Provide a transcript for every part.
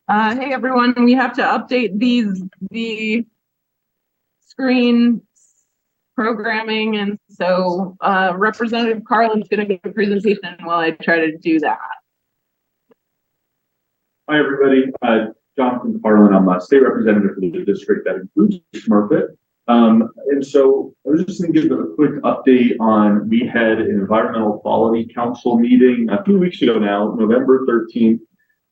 Hey everyone, we have to update the screen programming, and so Representative Carlin's going to give a presentation while I try to do that. Hi everybody, Jonathan Carlin. I'm a state representative for the district that includes Smurfit. And so I was just going to give a quick update on, we had an environmental quality council meeting a few weeks ago now, November 13th.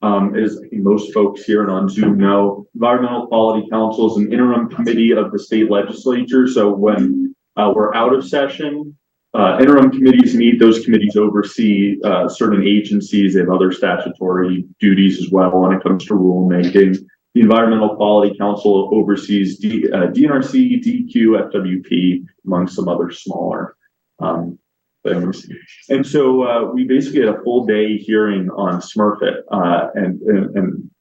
As I think most folks here and on Zoom know, Environmental Quality Council is an interim committee of the state legislature. So when we're out of session, interim committees meet. Those committees oversee certain agencies. They have other statutory duties as well when it comes to rulemaking. The Environmental Quality Council oversees DNRC, DQ, FWP, among some other smaller things. And so we basically had a full day hearing on Smurfit, and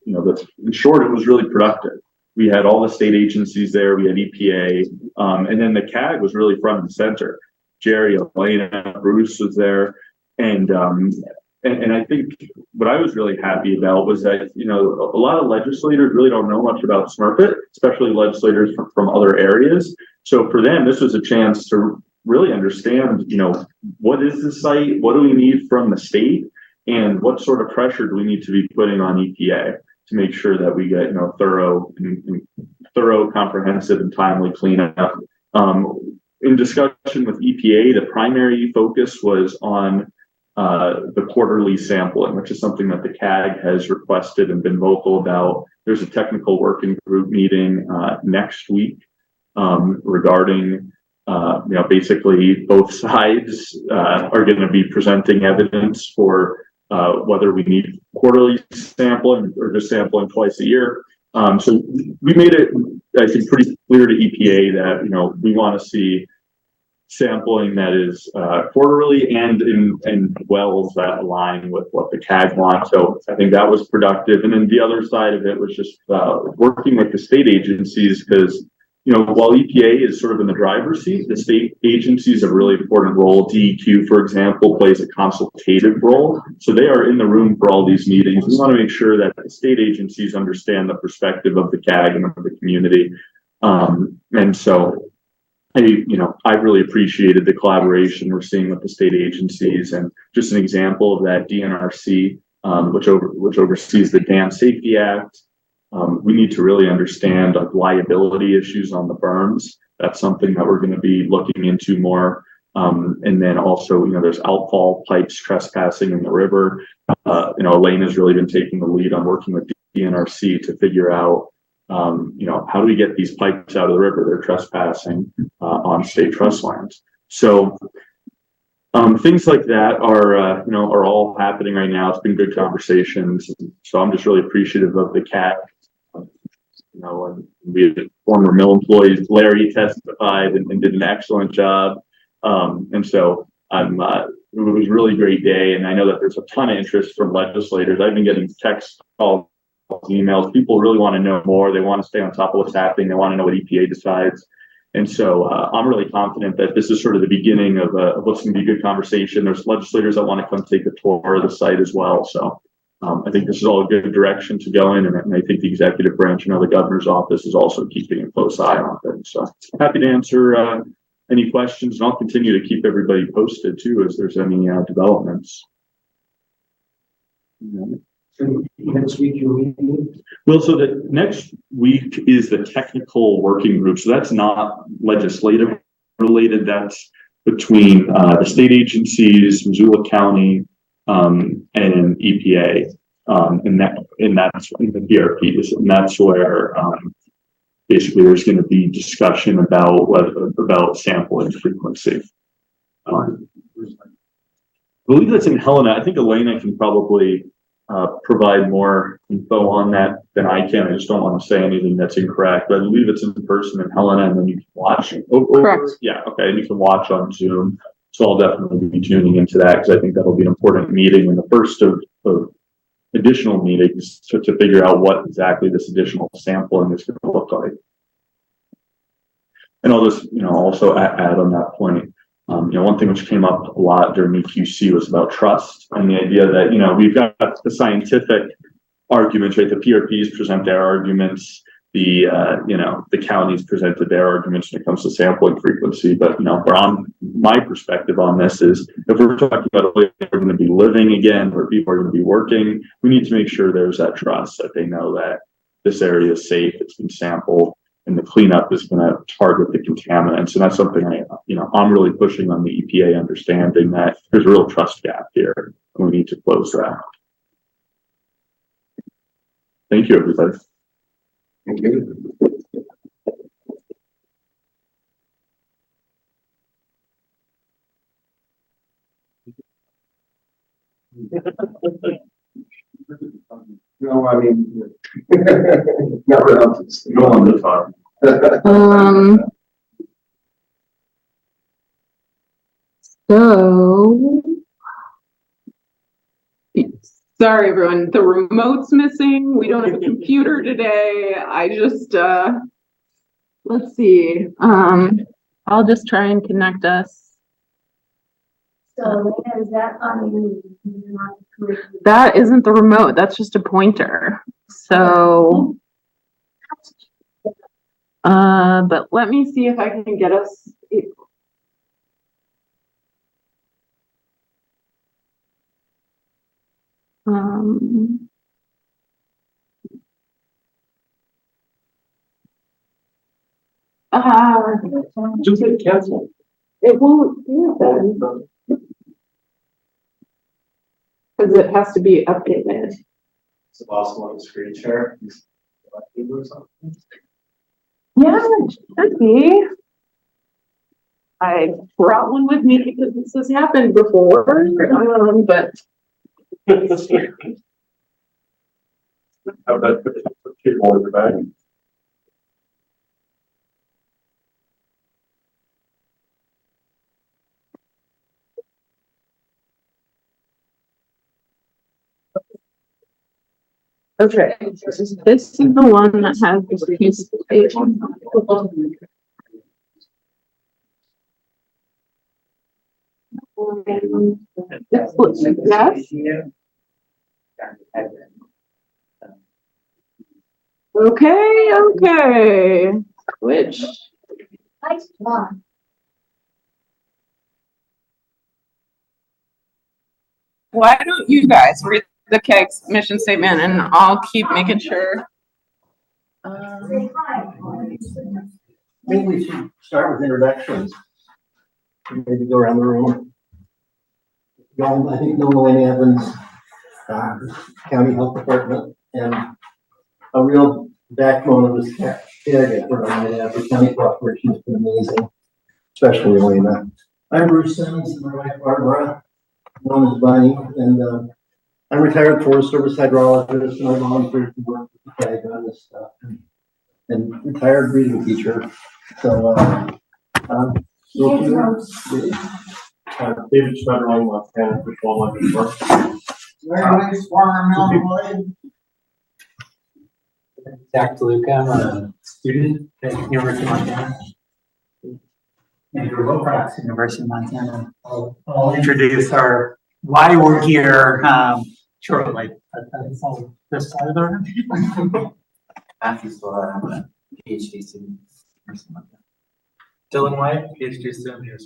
you know, in short, it was really productive. We had all the state agencies there. We had EPA, and then the CAG was really front and center. Jerry, Elena, Bruce was there, and I think what I was really happy about was that, you know, a lot of legislators really don't know much about Smurfit, especially legislators from other areas. So for them, this was a chance to really understand, you know, what is the site, what do we need from the state, and what sort of pressure do we need to be putting on EPA to make sure that we get, you know, thorough, comprehensive, and timely cleanup. In discussion with EPA, the primary focus was on the quarterly sampling, which is something that the CAG has requested and been vocal about. There's a technical working group meeting next week regarding, you know, basically both sides are going to be presenting evidence for whether we need quarterly sampling or just sampling twice a year. So we made it, I think, pretty clear to EPA that, you know, we want to see sampling that is quarterly and in wells that align with what the CAG wants. So I think that was productive. And then the other side of it was just working with the state agencies, because, you know, while EPA is sort of in the driver's seat, the state agencies have a really important role. DEQ, for example, plays a consultative role. So they are in the room for all these meetings. We want to make sure that the state agencies understand the perspective of the CAG and of the community. And so I've really appreciated the collaboration we're seeing with the state agencies. And just an example of that, DNRC, which oversees the Dam Safety Act. We need to really understand liability issues on the berms. That's something that we're going to be looking into more. And then also, you know, there's outfall pipes trespassing in the river. You know, Elena's really been taking the lead on working with DNRC to figure out, you know, how do we get these pipes out of the river? They're trespassing on state trust lands. So things like that are, you know, are all happening right now. It's been good conversations. So I'm just really appreciative of the CAG. You know, and we had former mill employees, Larry testified and did an excellent job. And so it was a really great day. And I know that there's a ton of interest from legislators. I've been getting texts, calls, emails. People really want to know more. They want to stay on top of what's happening. They want to know what EPA decides. And so I'm really confident that this is sort of the beginning of what's going to be a good conversation. There's legislators that want to come take a tour of the site as well. So I think this is all a good direction to go in. And I think the executive branch and the governor's office is also keeping a close eye on things. So happy to answer any questions, and I'll continue to keep everybody posted too as there's any developments. Next week you're meeting? Well, so the next week is the technical working group. So that's not legislative related. That's between the state agencies, Missoula County, and EPA, and that's in the BRPs, and that's where basically there's going to be discussion about sampling frequency. I believe that's in Helena. I think Elena can probably provide more info on that than I can. I just don't want to say anything that's incorrect, but I believe it's in person in Helena, and then you can watch. Correct. Yeah. Okay. And you can watch on Zoom. So I'll definitely be tuning into that, because I think that'll be an important meeting, and the first of additional meetings to figure out what exactly this additional sampling is going to look like. And I'll just, you know, also add on that point. You know, one thing which came up a lot during EQC was about trust, and the idea that, you know, we've got the scientific arguments, right? The PRPs present their arguments. The the counties presented their arguments when it comes to sampling frequency. But from my perspective on this is, if we're talking about a place where we're going to be living again, where people are going to be working, we need to make sure there's that trust that they know that this area is safe, it's been sampled, and the cleanup is going to target the contaminants. And that's something I'm really pushing on the EPA, understanding that there's a real trust gap here, and we need to close that. Thank you, everybody. Thank you. No, I mean, not really. Go on this time. So, sorry everyone, the remote's missing. We don't have a computer today. I just, let's see. I'll just try and connect us. So is that on you? That isn't the remote. That's just a pointer. So, but let me see if I can get us. Just hit cancel. It won't do that because it has to be updated. It's possible on the screen share. Yeah, it should be. I brought one with me because this has happened before, but. Have that cable in your bag. Okay, this is the one that has this piece of paper. Yes. Okay. Which? Nice one. Why don't you guys read the SSCAG mission statement and I'll keep making sure. Maybe we should start with introductions. Maybe go around the room. I think Nolan Evans, County Health Department, and a real backbone of this SSCAG effort, I might add. The county cooperation has been amazing, especially Elena. I'm Bruce Simmons, and my wife Barbara, known as Bunny, and I'm retired Forest Service hydrologist, and I volunteer to work with the SSCAG on this stuff, and retired breeding teacher. So, David Schmetterling, Montana, for 1200 work. very nice Swarr mill. Zack, DeLuca, I'm a student at University of Montana. Andrew Wilcox, University of Montana. I'll introduce why we're here shortly. That's all this side of the room. Matthew Swarr, I'm a PhD student at University of Montana. Dylan White, PhD student here.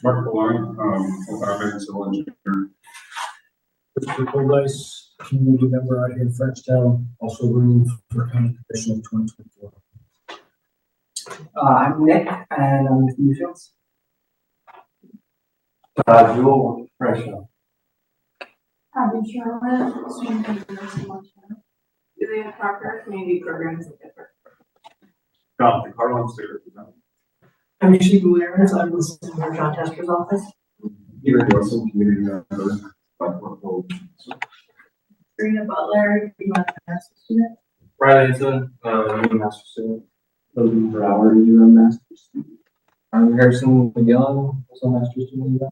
Mark Belong, environmental and civil engineer. Mr. Vice, community member out here in Frenchtown, also running for county commission in 2024. I'm Nick, and I'm with Newfields. Jewel Fresno. I've been Charlotte, student at University of Montana. Julia Parker, community programs at Gilder. Jonathan Carlin, state representative. I'm Michelle Gutierrez. I'm the senior John Tester's office. Peter Wilson, community member. Serena Butler, master student. Riley Anson, master student. Logan Brower, you're a master's student. Arlen Harrison McGillen, also a master's student.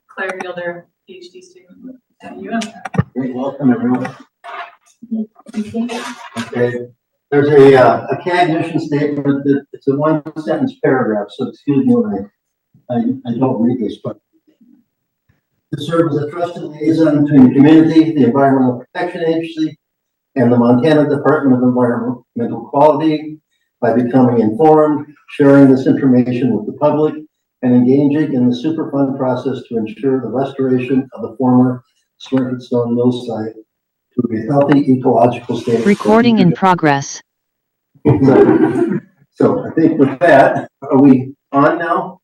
Claire Gilder, PhD student at UM. Great, welcome everyone. Okay, there's a SSCAG mission statement that it's a one sentence paragraph, so excuse me when I don't read this, but to serve as a trusted liaison between the community, the Environmental Protection Agency, and the Montana Department of Environmental Quality by becoming informed, sharing this information with the public, and engaging in the Superfund process to ensure the restoration of the former Smurfit Stone Mill site to a healthy ecological state. Recording in progress. So I think with that, are we on now?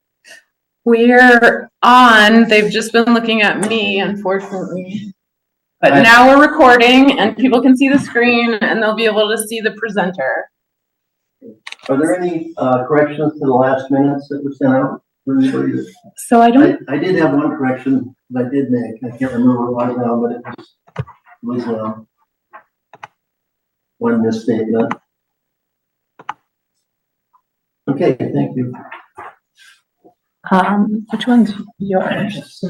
We're on. They've just been looking at me, unfortunately. But Right. now we're recording and people can see the screen and they'll be able to see the presenter. Are there any corrections to the last minutes that were sent out? For anybody? So I don't, I did have one correction that I did make. I can't remember what it was now, but it was one misstatement. Okay, thank you. which one's yours?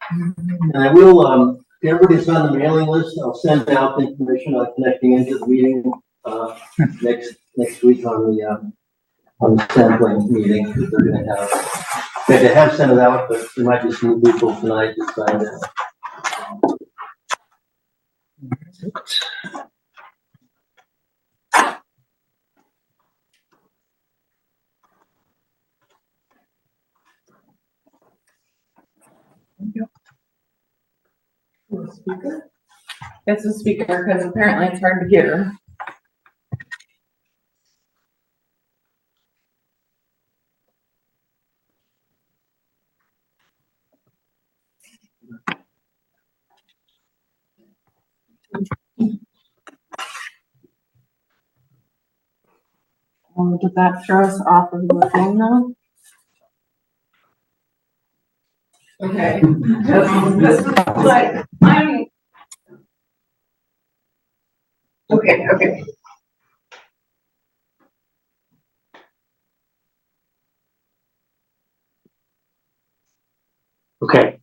And I will, if everybody's on the mailing list, I'll send out the information on connecting into the meeting next week on the sampling meeting that they're gonna have. They have sent it out, but there might be some people tonight to sign it. Speaker? It's a speaker because apparently it's hard to hear. Did that throw us off of the thing now? Okay. This is like, okay. Okay.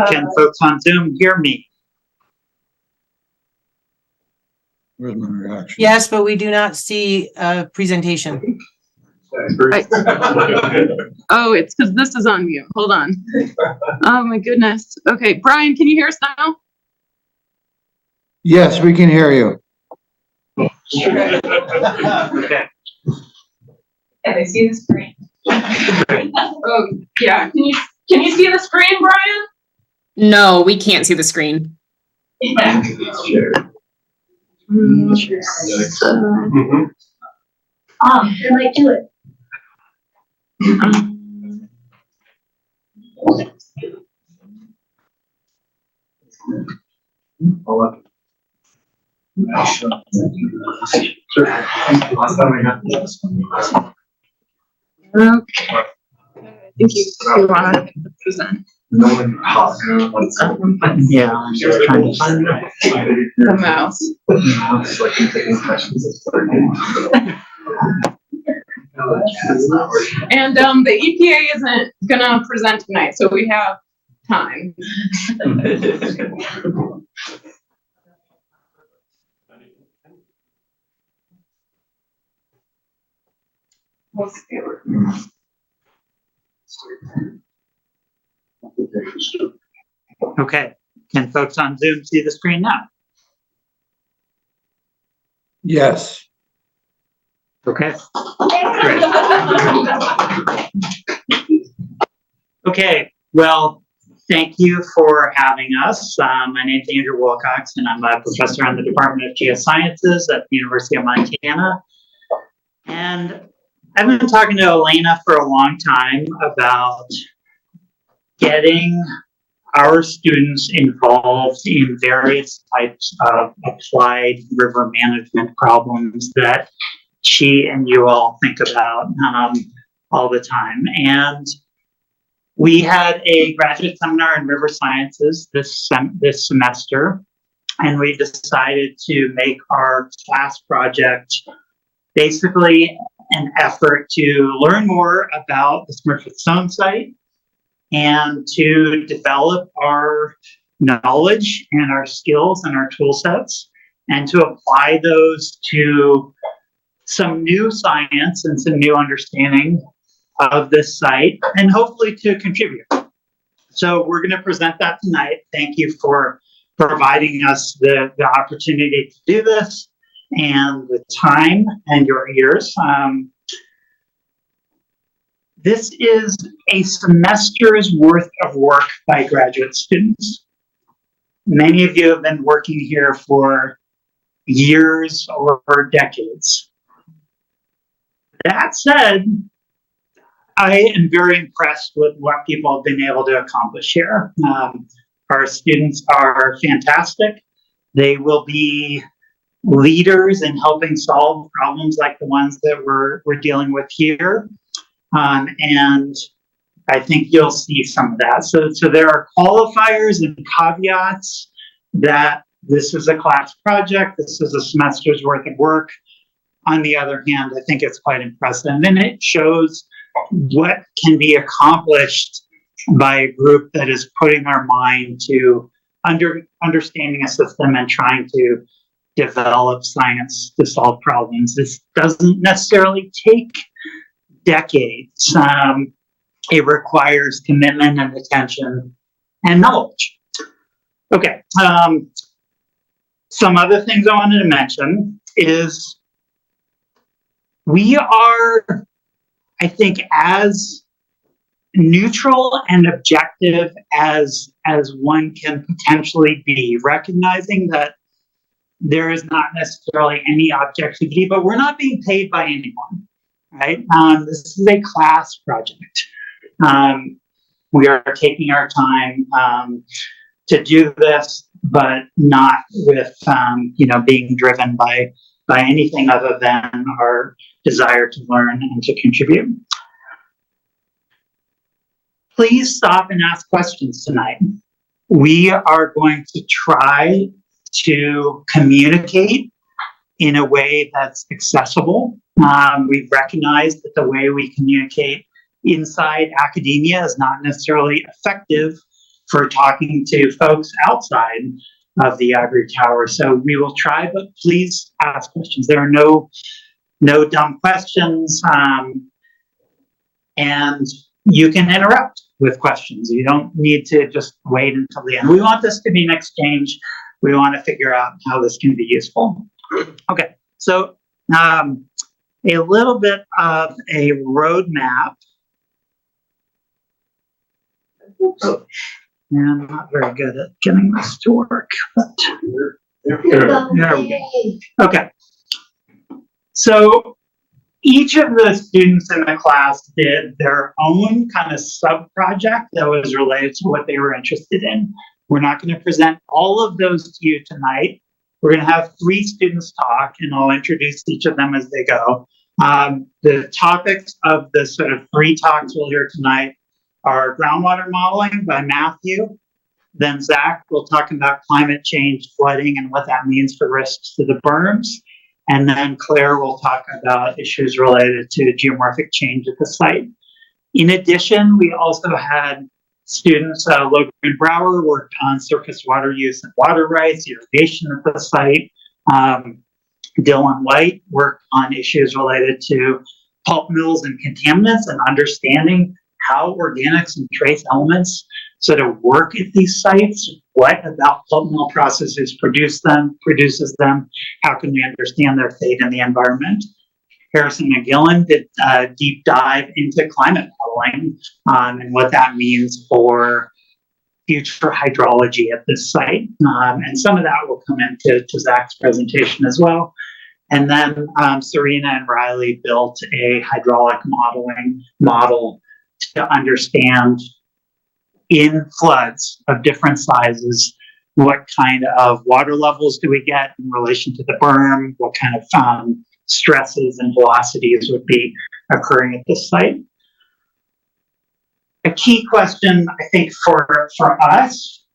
Can folks on Zoom hear me? Where's my reaction? Yes, but we do not see a presentation. Oh, it's because this is on mute. Hold on. Oh my goodness. Okay, Brian, can you hear us now? Yes, we can hear you. Okay. Can I see the screen? Oh, yeah. Can you see the screen, Brian? No, we can't see the screen. Yeah. I might do it. Okay. I think you want to present. Yeah, I'm just trying to find The mouse. And the EPA isn't gonna present tonight, so we have time. Okay. Can folks on Zoom see the screen now? Yes. Okay. Great. Okay. Well, thank you for having us. My name is Andrew Wilcox, and I'm a professor in the Department of Geosciences at the University of Montana. And I've been talking to Elena for a long time about getting our students involved in various types of applied river management problems that she and you all think about all the time. And we had a graduate seminar in river sciences this semester, and we decided to make our class project basically an effort to learn more about the Smurfit Stone site and to develop our knowledge and our skills and our tool sets and to apply those to some new science and some new understanding of this site and hopefully to contribute. So we're going to present that tonight. Thank you for providing us the opportunity to do this and the time and your ears. This is a semester's worth of work by graduate students. Many of you have been working here for years or decades. That said, I am very impressed with what people have been able to accomplish here. Our students are fantastic. They will be leaders in helping solve problems like the ones that we're dealing with here. And I think you'll see some of that. So there are qualifiers and caveats that this is a class project, this is a semester's worth of work. On the other hand, I think it's quite impressive, and it shows what can be accomplished by a group that is putting our mind to understanding a system and trying to develop science to solve problems. This doesn't necessarily take decades. It requires commitment and attention and knowledge. Okay, some other things I wanted to mention is we are, I think, as neutral and objective as one can potentially be, recognizing that there is not necessarily any objectivity, but we're not being paid by anyone, right? This is a class project. We are taking our time to do this, but not with being driven by anything other than our desire to learn and to contribute. Please stop and ask questions tonight. We are going to try to communicate in a way that's accessible. We recognize that the way we communicate inside academia is not necessarily effective for talking to folks outside of the Ivory Tower. So we will try, but please ask questions. There are no dumb questions, and you can interrupt with questions. You don't need to just wait until the end. We want this to be an exchange. We want to figure out how this can be useful. Okay, so a little bit of a roadmap. Oops. Yeah, I'm not very good at getting this to work, but there we go. Okay. So each of the students in the class did their own kind of sub-project that was related to what they were interested in. We're not going to present all of those to you tonight. We're going to have 3 students talk, and I'll introduce each of them as they go. The topics of the sort of 3 talks we'll hear tonight are groundwater modeling by Matthew. Then Zack will talk about climate change, flooding, and what that means for risks to the berms. And then Claire will talk about issues related to geomorphic change at the site. In addition, we also had students, Logan Brower worked on surface water use and water rights, irrigation at the site. Dylan White worked on issues related to pulp mills and contaminants and understanding how organics and trace elements sort of work at these sites. What about pulp mill processes produces them? How can we understand their fate in the environment? Harrison McGillen did a deep dive into climate modeling and what that means for future hydrology at this site. And some of that will come into Zach's presentation as well. And then Serena and Riley built a hydraulic modeling model to understand in floods of different sizes, what kind of water levels do we get in relation to the berm, what kind of stresses and velocities would be occurring at this site. A key question, I think, for us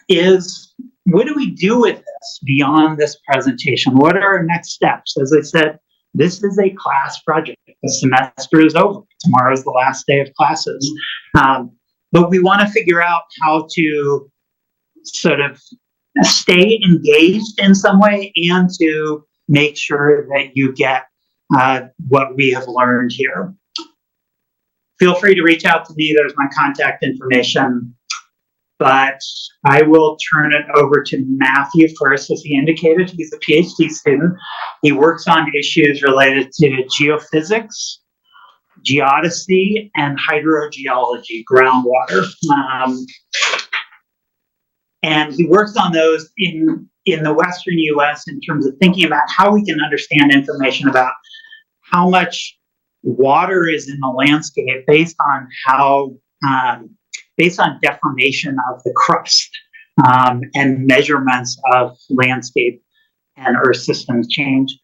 is, what do we do with this beyond this presentation? What are our next steps? As I said, this is a class project. The semester is over. Tomorrow is the last day of classes. But we want to figure out how to sort of stay engaged in some way and to make sure that you get what we have learned here. feel free to reach out to me. There's my contact information. But I will turn it over to Matthew first, as he indicated. He's a PhD student. He works on issues related to geophysics, geodesy, and hydrogeology, groundwater. And he works on those in the Western US in terms of thinking about how we can understand information about how much water is in the landscape based on how, based on deformation of the crust and measurements of landscape and earth systems change.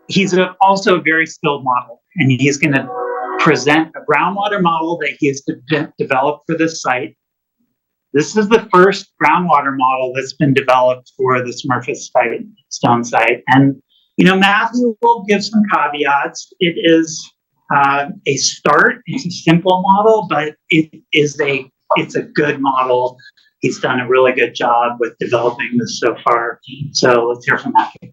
He's also a very skilled model, and he's going to present a groundwater model that he has developed for this site. This is the first groundwater model that's been developed for the Smurfit Stone site. And, you know, Matthew will give some caveats. It is a start. It's a simple model, but it's a good model. He's done a really good job with developing this so far. So let's hear from Matthew.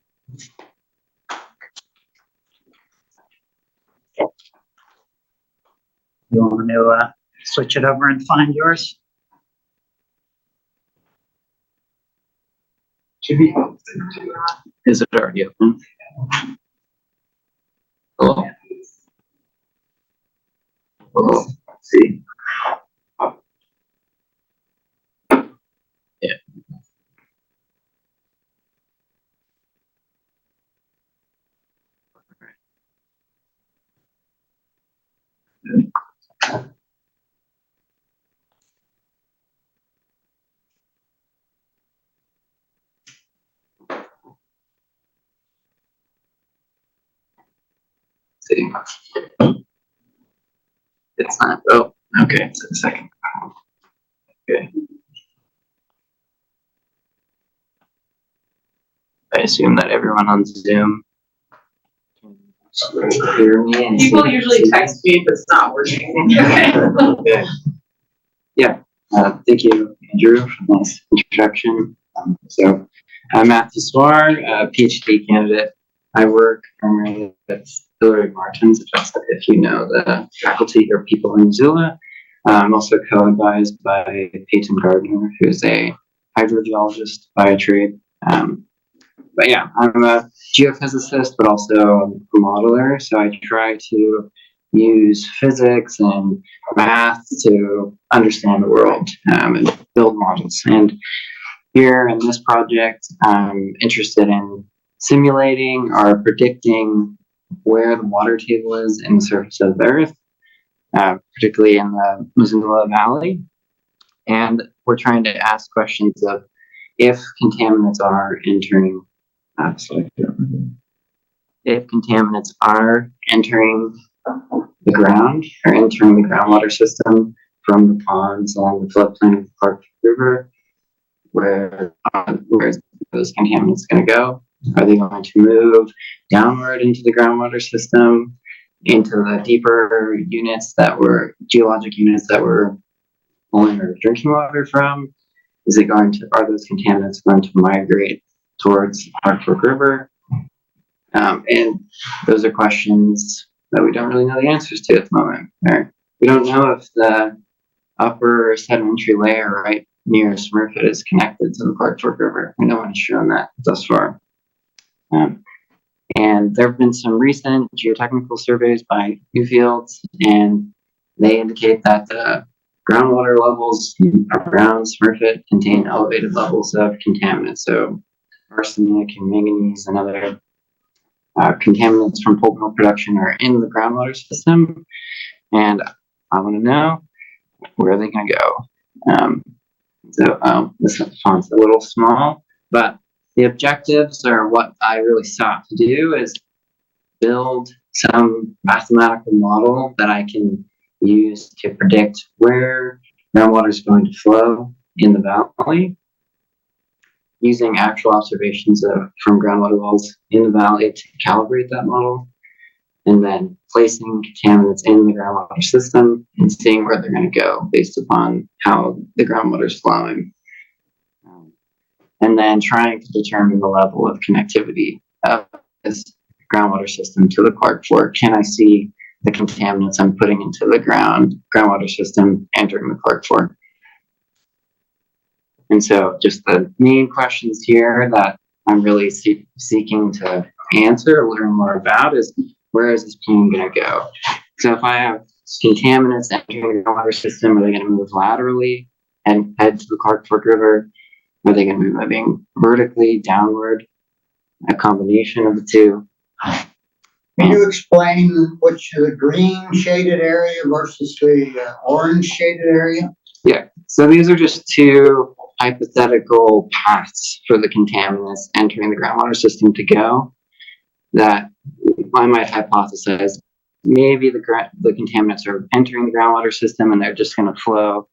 You want to switch it over and find yours? Should be. Is it already open? Hello. Hello. Let's see. Yeah. See. It's not, oh, okay, it's a second. Okay. I assume that everyone on Zoom can hear me and People usually text me if it's not working. Okay. Yeah, thank you, Andrew, for this introduction. So I'm Matthew Swarr, a PhD candidate. I work primarily at Gilder Martins, if you know the faculty or people in Missoula. I'm also co-advised by Peyton Gardner, who's a hydrogeologist by trade. But yeah, I'm a geophysicist, but also a modeler. So I try to use physics and math to understand the world and build models. And here in this project, I'm interested in simulating or predicting where the water table is in the surface of the earth, particularly in the Missoula Valley. And we're trying to ask questions of if contaminants are entering the ground or entering the groundwater system from the ponds along the floodplain of the Clark River, where is those contaminants going to go? Are they going to move downward into the groundwater system, into the deeper units geologic units that we're pulling our drinking water from? Are those contaminants going to migrate towards the Clark River? And those are questions that we don't really know the answers to at the moment. We don't know if the upper sedimentary layer right near Smurfit is connected to the Clark River. No one has shown that thus far. And there have been some recent geotechnical surveys by Newfields, and they indicate that the groundwater levels around Smurfit contain elevated levels of contaminants. So arsenic and manganese and other contaminants from pulp mill production are in the groundwater system. And I want to know, where are they going to go? This font's a little small, but the objectives are what I really sought to do is build some mathematical model that I can use to predict where groundwater is going to flow in the valley, using actual observations from groundwater wells in the valley to calibrate that model, and then placing contaminants in the groundwater system and seeing where they're going to go based upon how the groundwater is flowing. And then trying to determine the level of connectivity of this groundwater system to the Clark Fork. Can I see the contaminants I'm putting into the groundwater system entering the Clark Fork. And so just the main questions here that I'm really seeking to answer or learn more about is, where is this plume going to go? So if I have contaminants entering the groundwater system, are they going to move laterally and head to the Clark Fork River? Are they going to be moving vertically, downward? A combination of the two. Can you explain which the green shaded area versus the orange shaded area? Yeah, so these are just two hypothetical paths for the contaminants entering the groundwater system to go that I might hypothesize maybe the contaminants are entering the groundwater system and they're just going to flow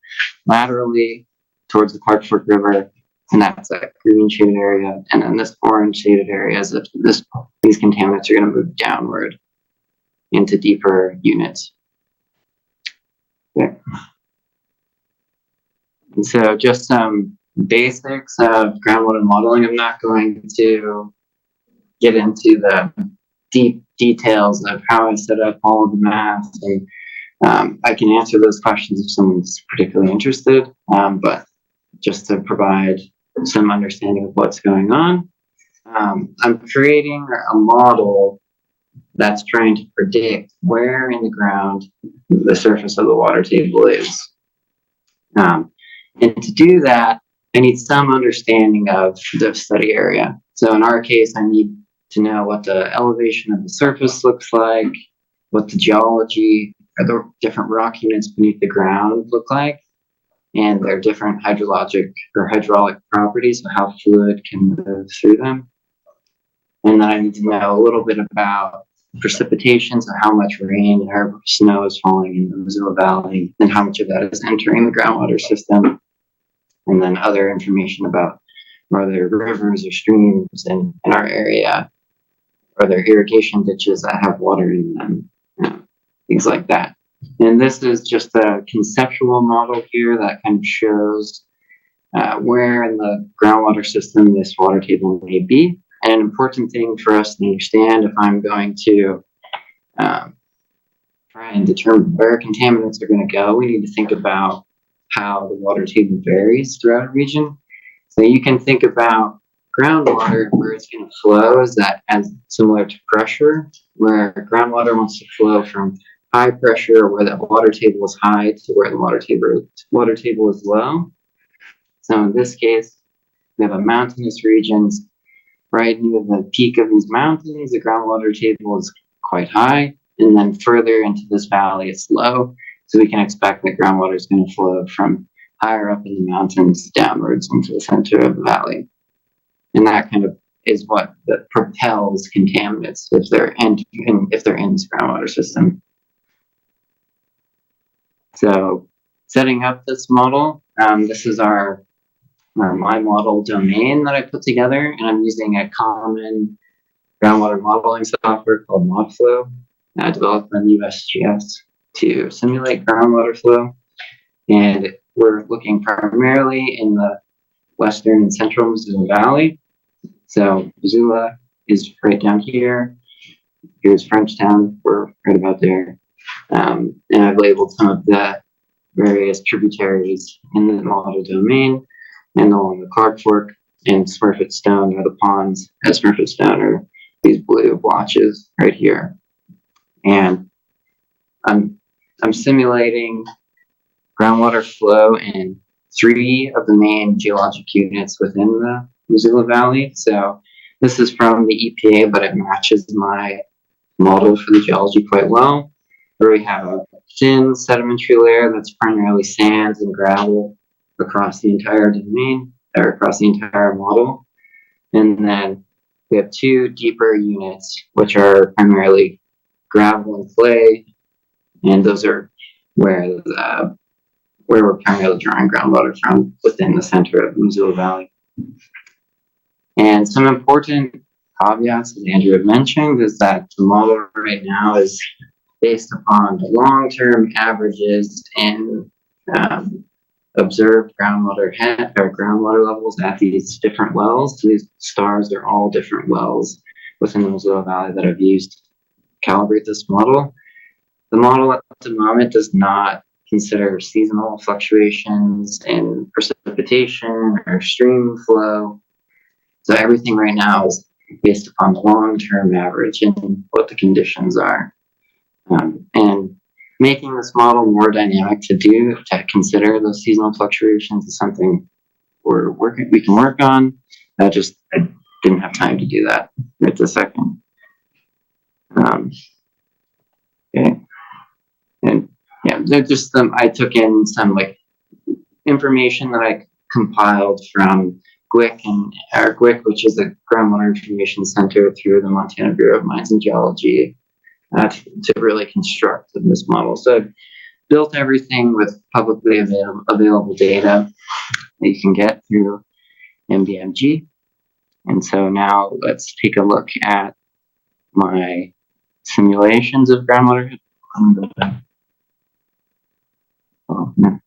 laterally towards the Clark Fork River, and that's that green shaded area. And then this orange shaded area is if these contaminants are going to move downward into deeper units. Okay. And so just some basics of groundwater modeling. I'm not going to get into the deep details of how I set up all of the math, and I can answer those questions if someone's particularly interested, but just to provide some understanding of what's going on. I'm creating a model that's trying to predict where in the ground the surface of the water table is. And to do that, I need some understanding of the study area. So in our case, I need to know what the elevation of the surface looks like, what the geology or the different rock units beneath the ground look like, and their different hydrologic or hydraulic properties, so how fluid can move through them. And then I need to know a little bit about precipitation, so how much rain or snow is falling in the Missoula Valley, and how much of that is entering the groundwater system. And then other information about are there rivers or streams in our area, are there irrigation ditches that have water in them, things like that. And this is just a conceptual model here that kind of shows where in the groundwater system this water table may be. And an important thing for us to understand, if I'm going to try and determine where contaminants are going to go, we need to think about how the water table varies throughout a region. So you can think about groundwater, where it's going to flow is that as similar to pressure, where groundwater wants to flow from high pressure, where the water table is high, to where the water table is low. So in this case, we have a mountainous regions. Right near the peak of these mountains, the groundwater table is quite high, and then further into this valley, it's low. So we can expect that groundwater is going to flow from higher up in the mountains downwards into the center of the valley. And that kind of is what propels contaminants if they're in this groundwater system. So setting up this model, this is my model domain that I put together, and I'm using a common groundwater modeling software called ModFlow, developed by USGS to simulate groundwater flow. And we're looking primarily in the western and central Missoula Valley. So Missoula is right down here. Here's Frenchtown, we're right about there. And I've labeled some of the various tributaries in the model domain. And along the Clark Fork and Smurfit Stone are the ponds at Smurfit Stone are these blue blotches right here. And I'm simulating groundwater flow in 3 of the main geologic units within the Missoula Valley. So this is from the EPA, but it matches my model for the geology quite well, where we have a thin sedimentary layer that's primarily sands and gravel across the entire domain, or across the entire model. And then we have 2 deeper units, which are primarily gravel and clay, and those are where we're primarily drawing groundwater from within the center of the Missoula Valley. And some important caveats, as Andrew had mentioned, is that the model right now is based upon the long-term averages in observed groundwater levels at these different wells. So these stars are all different wells within the Missoula Valley that I've used to calibrate this model. The model at the moment does not consider seasonal fluctuations in precipitation or stream flow. So everything right now is based upon the long-term average and what the conditions are. And making this model more dynamic to consider those seasonal fluctuations is something we can work on. I didn't have time to do that right this second. Okay. And yeah, they're just I took in some like information that I compiled from GWIC, which is a Groundwater Information Center through the Montana Bureau of Mines and Geology, to really construct this model. So I've built everything with publicly available data that you can get through MBMG. And so now let's take a look at my simulations of groundwater. Oh, no.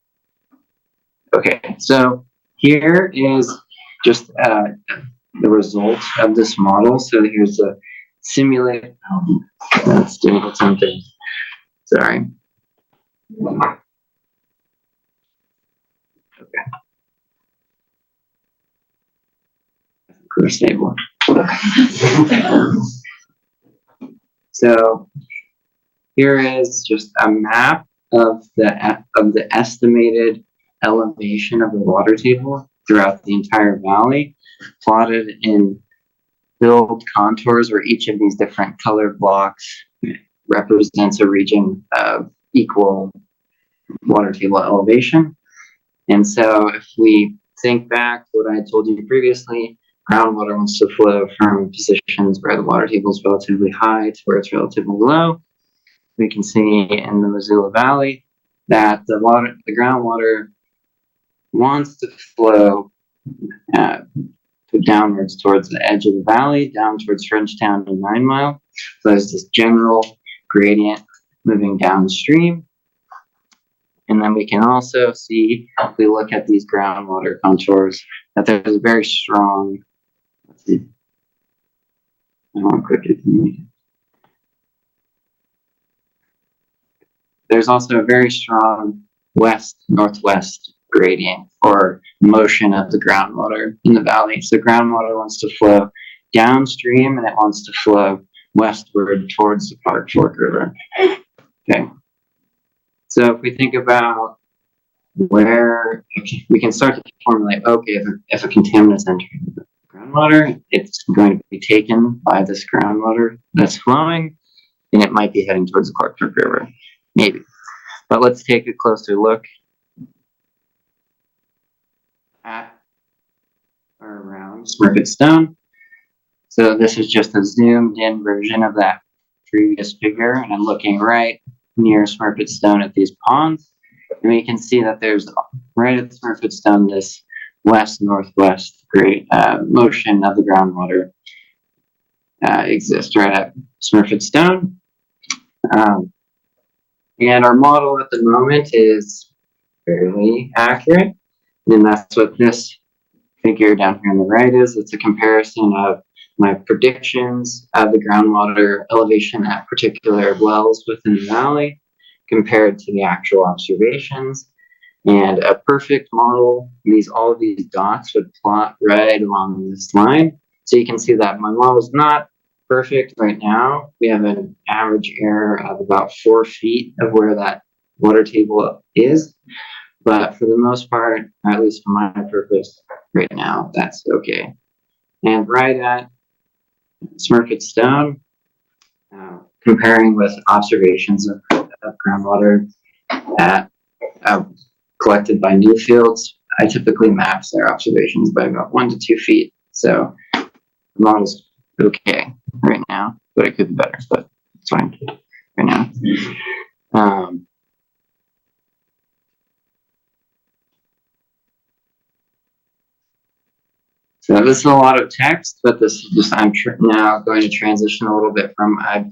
Okay, so here is just the result of this model. So here's a simulated. That's doing something. Sorry. Okay. We're stable. So here is just a map of the estimated elevation of the water table throughout the entire valley, plotted in filled contours where each of these different colored blocks represents a region of equal water table elevation. And so if we think back to what I told you previously, groundwater wants to flow from positions where the water table is relatively high to where it's relatively low. We can see in the Missoula Valley that the groundwater wants to flow downwards towards the edge of the valley, down towards Frenchtown and 9 Mile. So there's this general gradient moving downstream. And then we can also see, if we look at these groundwater contours, that there's a very strong, let's see, I want to quickly. There's also a very strong west-northwest gradient or motion of the groundwater in the valley. So groundwater wants to flow downstream and it wants to flow westward towards the Park Fork River. Okay. So if we think about where we can start to formulate, okay, if a contaminant is entering the groundwater, it's going to be taken by this groundwater that's flowing, and it might be heading towards the Park Fork River, maybe. But let's take a closer look at or around Smurfit Stone. So this is just a zoomed in version of that previous figure, and I'm looking right near Smurfit Stone at these ponds. And we can see that there's right at Smurfit Stone this west-northwest great motion of the groundwater exists right at Smurfit Stone. And our model at the moment is fairly accurate. And that's what this figure down here on the right is. It's a comparison of my predictions of the groundwater elevation at particular wells within the valley compared to the actual observations. And a perfect model, all of these dots would plot right along this line. So you can see that my model is not perfect right now. We have an average error of about 4 feet of where that water table is. But for the most part, or at least for my purpose right now, that's okay. And right at Smurfit Stone, comparing with observations of groundwater collected by Newfields, I typically max their observations by about 1 to 2 feet. So the model's okay right now, but it could be better, but it's fine right now. So this is a lot of text, but this is just, I'm now going to transition a little bit from I've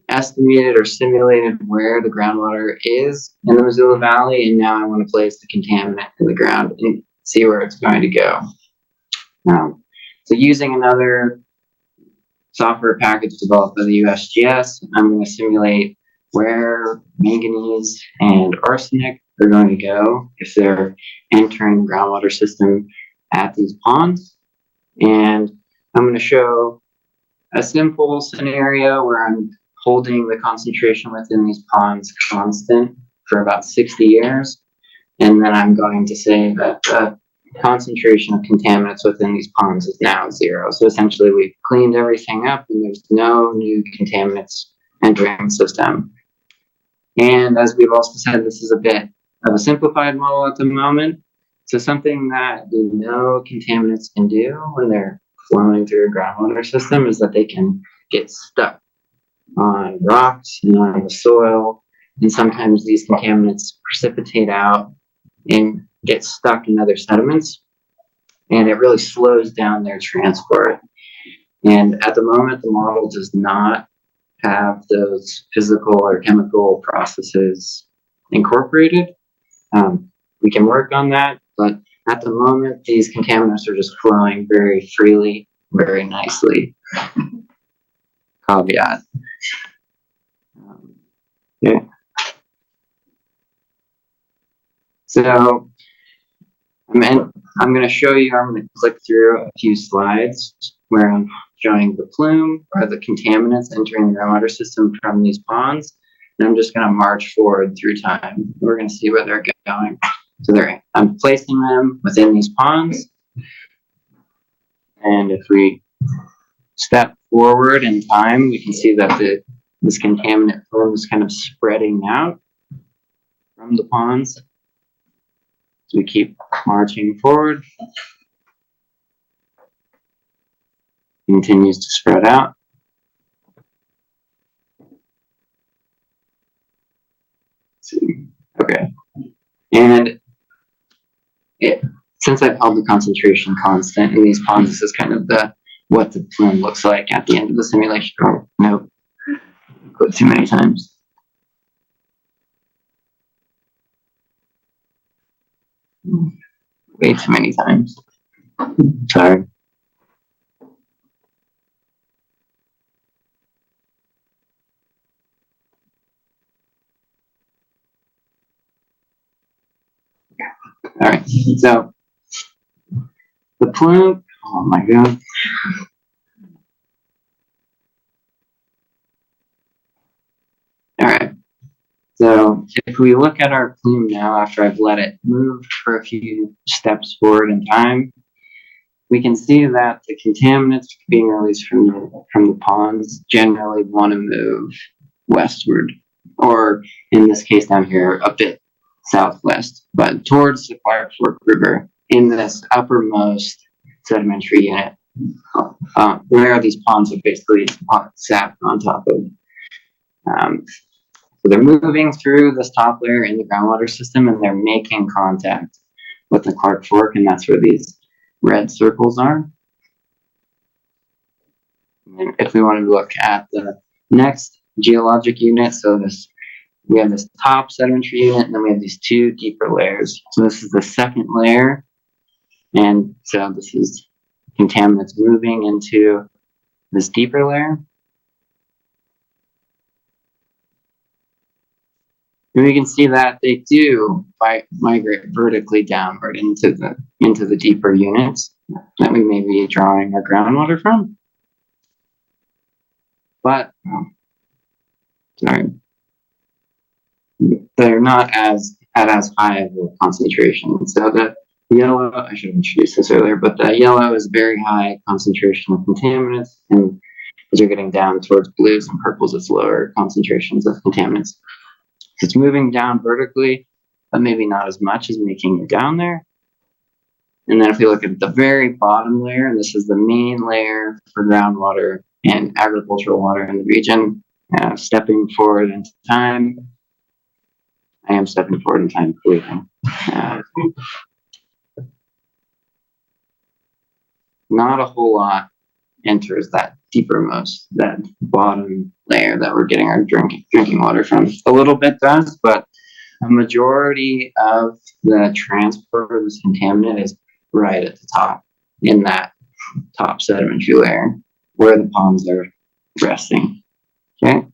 estimated or simulated where the groundwater is in the Missoula Valley, and now I want to place the contaminant in the ground and see where it's going to go. So using another software package developed by the USGS, I'm going to simulate where manganese and arsenic are going to go if they're entering the groundwater system at these ponds. And I'm going to show a simple scenario where I'm holding the concentration within these ponds constant for about 60 years. And then I'm going to say that the concentration of contaminants within these ponds is now 0. So essentially we've cleaned everything up and there's no new contaminants entering the system. And as we've also said, this is a bit of a simplified model at the moment. So something that we know contaminants can do when they're flowing through a groundwater system is that they can get stuck on rocks and on the soil. And sometimes these contaminants precipitate out and get stuck in other sediments. And it really slows down their transport. And at the moment, the model does not have those physical or chemical processes incorporated. We can work on that, but at the moment, these contaminants are just flowing very freely, very nicely. Caveat. Yeah. So I'm going to show you, I'm going to click through a few slides where I'm showing the plume or the contaminants entering the groundwater system from these ponds. And I'm just going to march forward through time. We're going to see where they're going. So I'm placing them within these ponds. And if we step forward in time, we can see that this contaminant plume is kind of spreading out from the ponds. So we keep marching forward. Continues to spread out. Let's see. Okay. And since I've held the concentration constant in these ponds, this is kind of what the plume looks like at the end of the simulation. Oh, no. Put too many times. Way too many times. Sorry. All right, so the plume, oh my God. All right, so if we look at our plume now after I've let it move for a few steps forward in time, we can see that the contaminants being released from the ponds generally want to move westward, or in this case down here, a bit southwest, but towards the Clark Fork River in this uppermost sedimentary unit, where these ponds are basically sat on top of. So they're moving through this top layer in the groundwater system and they're making contact with the Clark Fork, and that's where these red circles are. And if we wanted to look at the next geologic unit, so we have this top sedimentary unit, and then we have these two deeper layers. So this is the second layer, and so this is contaminants moving into this deeper layer. And we can see that they do migrate vertically downward into the deeper units that we may be drawing our groundwater from. But sorry, they're not at as high of a concentration. So the yellow, I should have introduced this earlier, but the yellow is very high concentration of contaminants, and as you're getting down towards blues and purples, it's lower concentrations of contaminants. So it's moving down vertically, but maybe not as much as making it down there. And then if we look at the very bottom layer, and this is the main layer for groundwater and agricultural water in the region, stepping forward in time. I am stepping forward in time, believe me. Not a whole lot enters that that bottom layer that we're getting our drinking water from. A little bit does, but a majority of the transport of this contaminant is right at the top, in that top sedimentary layer where the ponds are resting. Okay.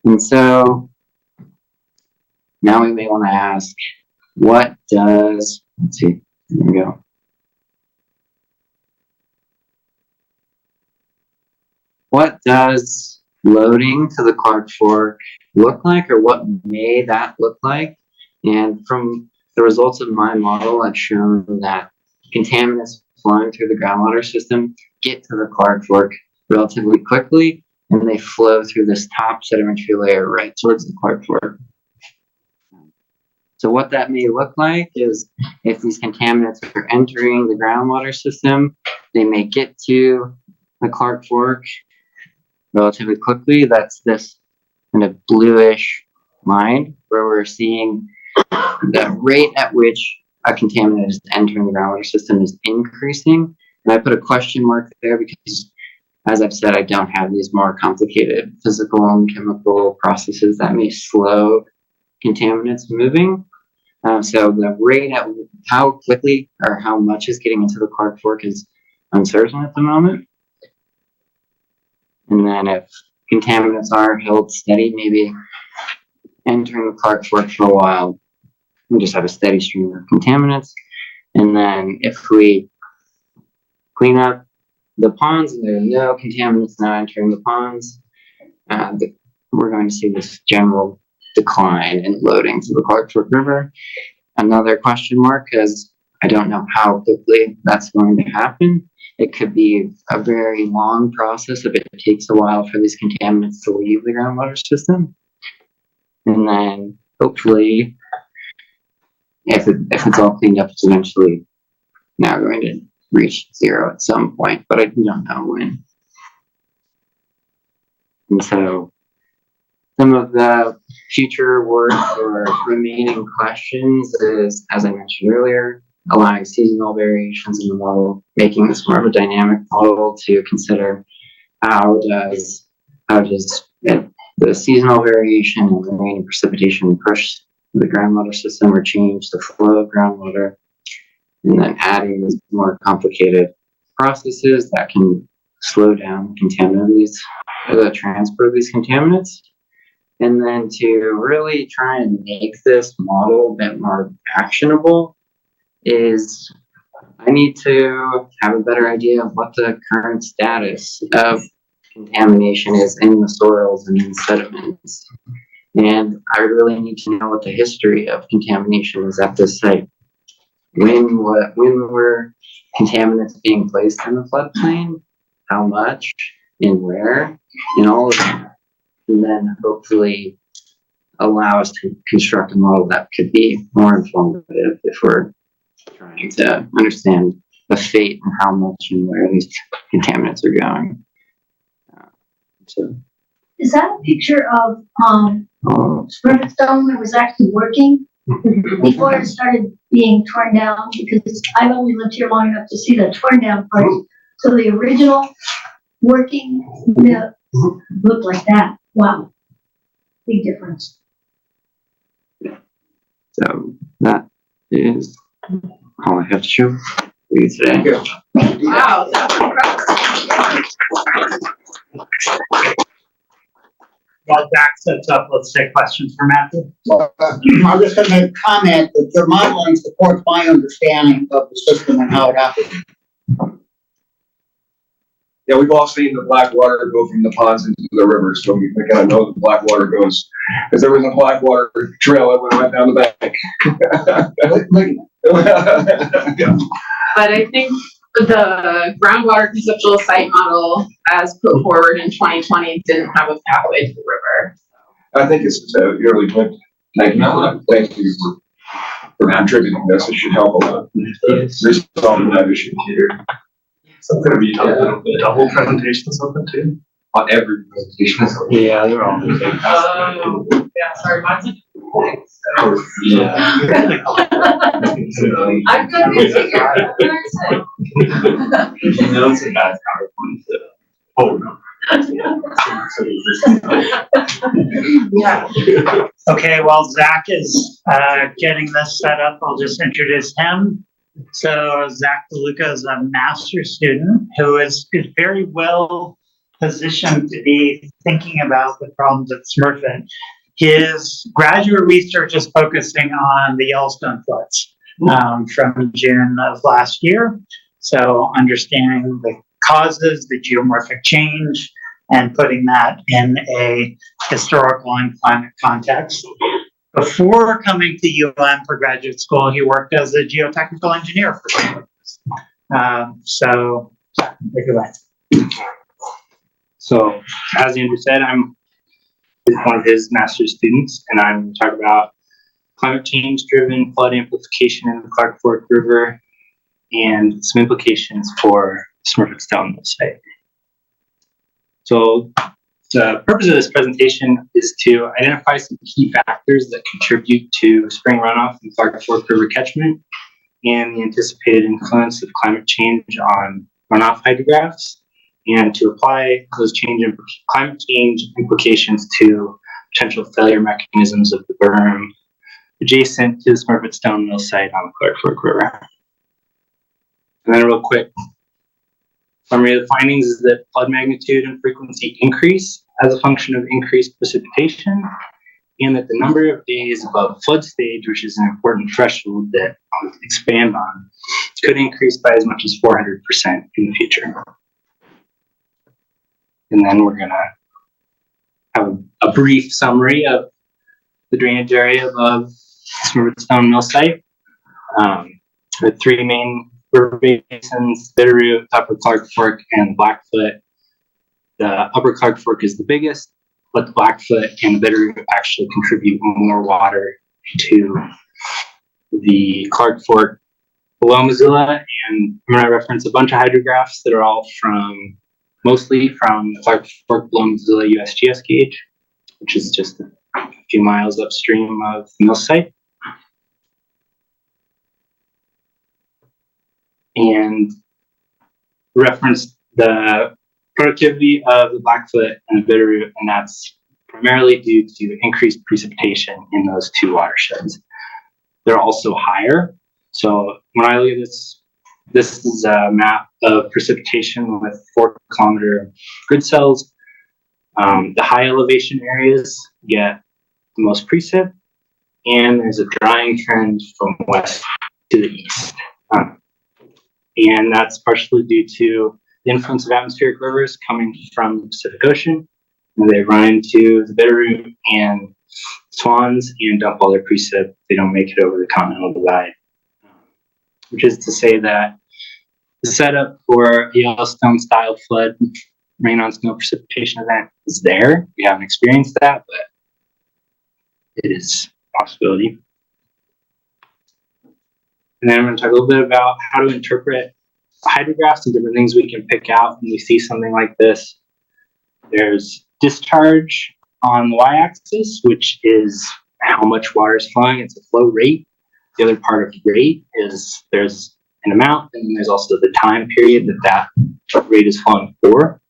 And so now we may want to ask, what does, let's see, there we go. What does loading to the Clark Fork look like, or what may that look like? And from the results of my model, I've shown that contaminants flowing through the groundwater system get to the Clark Fork relatively quickly, and they flow through this top sedimentary layer right towards the Clark Fork. So what that may look like is if these contaminants are entering the groundwater system, they may get to the Clark Fork relatively quickly. That's this kind of bluish line where we're seeing the rate at which a contaminant is entering the groundwater system is increasing. And I put a question mark there because, as I've said, I don't have these more complicated physical and chemical processes that may slow contaminants moving. So the rate at how quickly or how much is getting into the Clark Fork is uncertain at the moment. And then if contaminants are held steady, maybe entering the Clark Fork for a while, we just have a steady stream of contaminants. And then if we clean up the ponds and there are no contaminants now entering the ponds, we're going to see this general decline in loading to the Clark Fork River. Another question mark, because I don't know how quickly that's going to happen. It could be a very long process if it takes a while for these contaminants to leave the groundwater system. And then hopefully, if it's all cleaned up, it's eventually now going to reach zero at some point, but I don't know when. And so some of the future work or remaining questions is, as I mentioned earlier, allowing seasonal variations in the model, making this more of a dynamic model to consider how does the seasonal variation and the rain and precipitation push the groundwater system or change the flow of groundwater, and then adding these more complicated processes that can slow down the transfer of these contaminants. And then to really try and make this model a bit more actionable is I need to have a better idea of what the current status of contamination is in the soils and in sediments. And I really need to know what the history of contamination is at this site. When were contaminants being placed in the floodplain? How much? And where? And all of that. And then hopefully allow us to construct a model that could be more informative if we're trying to understand the fate and how much and where these contaminants are going. So, Is that a picture of Smurfit Stone that was actually working before it started being torn down? Because I've only lived here long enough to see the torn down part. So the original working mill looked like that. Wow, big difference. So that is all I have to show for you today. Wow, that's impressive. While Zack sets up, let's take questions for Matthew. I'm just gonna comment that your modeling supports my understanding of the system and how it operates. Yeah, we've all seen the black water go from the ponds into the rivers, so we kind of know the black water goes. Because there was a black water trail that went right down the bank. But I think the groundwater conceptual site model as put forward in 2020 didn't have a pathway to the river. I think it's a yearly point. Thank you for contributing this. It should help a lot. Resolving that issue here. So it's gonna be double presentation or something too? On every presentation. Yeah, they're all. Yeah, sorry, mine's Yeah. I'm gonna be here. You know it's a bad PowerPoint. Oh, no. Yeah. Okay, while Zack is getting this set up, I'll just introduce him. So Zack DeLuca is a master's student who is very well position to be thinking about the problems at Smurfit. His graduate research is focusing on the Yellowstone floods from June of last year. So understanding the causes, the geomorphic change, and putting that in a historical and climate context. Before coming to UM for graduate school, he worked as a geotechnical engineer for some years. So, Zack, take it away. So, as Andrew said, I'm one of his master's students, and I'm going to talk about climate change-driven flood amplification in the Clark Fork River and some implications for Smurfit Stone Mill site. So, the purpose of this presentation is to identify some key factors that contribute to spring runoff in the Clark Fork River catchment and the anticipated influence of climate change on runoff hydrographs, and to apply those climate change implications to potential failure mechanisms of the berm adjacent to the Smurfit Stone Mill site on the Clark Fork River. And then a real quick summary of the findings is that flood magnitude and frequency increase as a function of increased precipitation, and that the number of days above flood stage, which is an important threshold that I'll expand on, could increase by as much as 400% in the future. And then we're gonna have a brief summary of the drainage area above the Smurfit Stone Mill site. The three main river basins, Bitterroot, Upper Clark Fork, and Blackfoot. The Upper Clark Fork is the biggest, but the Blackfoot and Bitterroot actually contribute more water to the Clark Fork below Missoula. And I'm going to reference a bunch of hydrographs that are all mostly from the Clark Fork below Missoula USGS gauge, which is just a few miles upstream of the mill site. And reference the productivity of the Blackfoot and the Bitterroot, and that's primarily due to increased precipitation in those two watersheds. They're also higher. So when I look at this is a map of precipitation with 4-kilometer grid cells. The high elevation areas get the most precip, and there's a drying trend from west to the east. And that's partially due to the influence of atmospheric rivers coming from the Pacific Ocean. And they run into the Bitterroot and Swans and dump all their precip. They don't make it over the continental divide. Which is to say that the setup for a Yellowstone style flood rain on snow precipitation event is there. We haven't experienced that, but it is a possibility. And then I'm going to talk a little bit about how to interpret hydrographs and different things we can pick out when we see something like this. There's discharge on the y-axis, which is how much water is flowing. It's a flow rate. The other part of the rate is there's an amount, and then there's also the time period that rate is flowing for.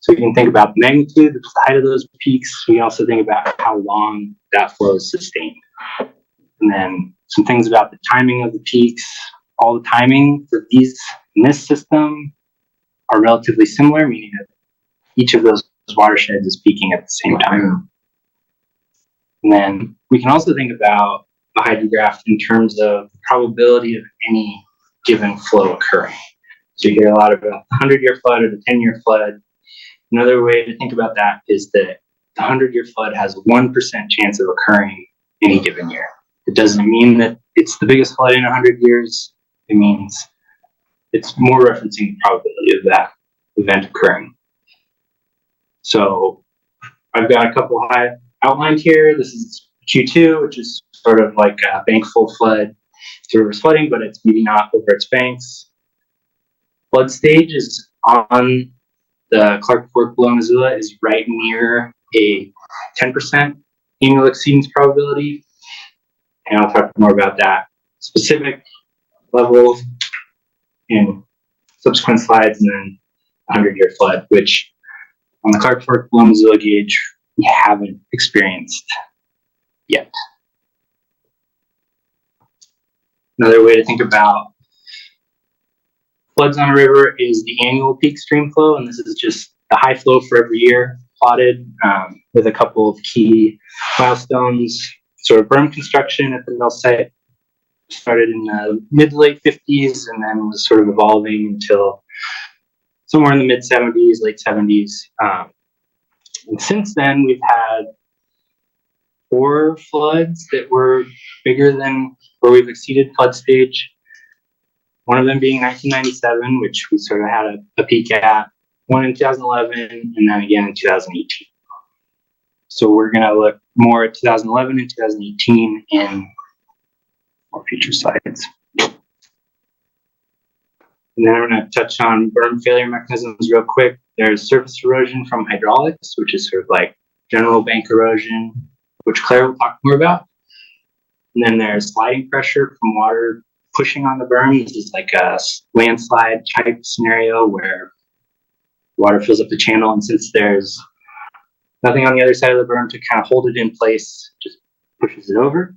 So we can think about the magnitude, the height of those peaks. We can also think about how long that flow is sustained. And then some things about the timing of the peaks. All the timing for these in this system are relatively similar, meaning that each of those watersheds is peaking at the same time. And then we can also think about the hydrograph in terms of the probability of any given flow occurring. So you hear a lot about the 100-year flood or the 10-year flood. Another way to think about that is that the 100-year flood has a 1% chance of occurring any given year. It doesn't mean that it's the biggest flood in 100 years. It means it's more referencing the probability of that event occurring. So I've got a couple outlined here. This is Q2, which is sort of like a bank full flood. It's river flooding, but it's meeting out over its banks. Flood stage is on the Clark Fork below Missoula is right near a 10% annual exceedance probability. And I'll talk more about that specific levels in subsequent slides, and then 100-year flood, which on the Clark Fork below Missoula gauge, we haven't experienced yet. Another way to think about floods on a river is the annual peak stream flow, and this is just the high flow for every year plotted with a couple of key milestones. Sort of berm construction at the mill site started in the mid to late 50s and then was sort of evolving until somewhere in the mid 70s, late 70s. And since then, we've had 4 floods that were bigger than where we've exceeded flood stage. One of them being 1997, which we sort of had a peak at, one in 2011, and then again in 2018. So we're going to look more at 2011 and 2018 in more future slides. And then I'm going to touch on berm failure mechanisms real quick. There's surface erosion from hydraulics, which is sort of like general bank erosion, which Claire will talk more about. And then there's sliding pressure from water pushing on the berm. This is like a landslide type scenario where water fills up the channel, and since there's nothing on the other side of the berm to kind of hold it in place, just pushes it over.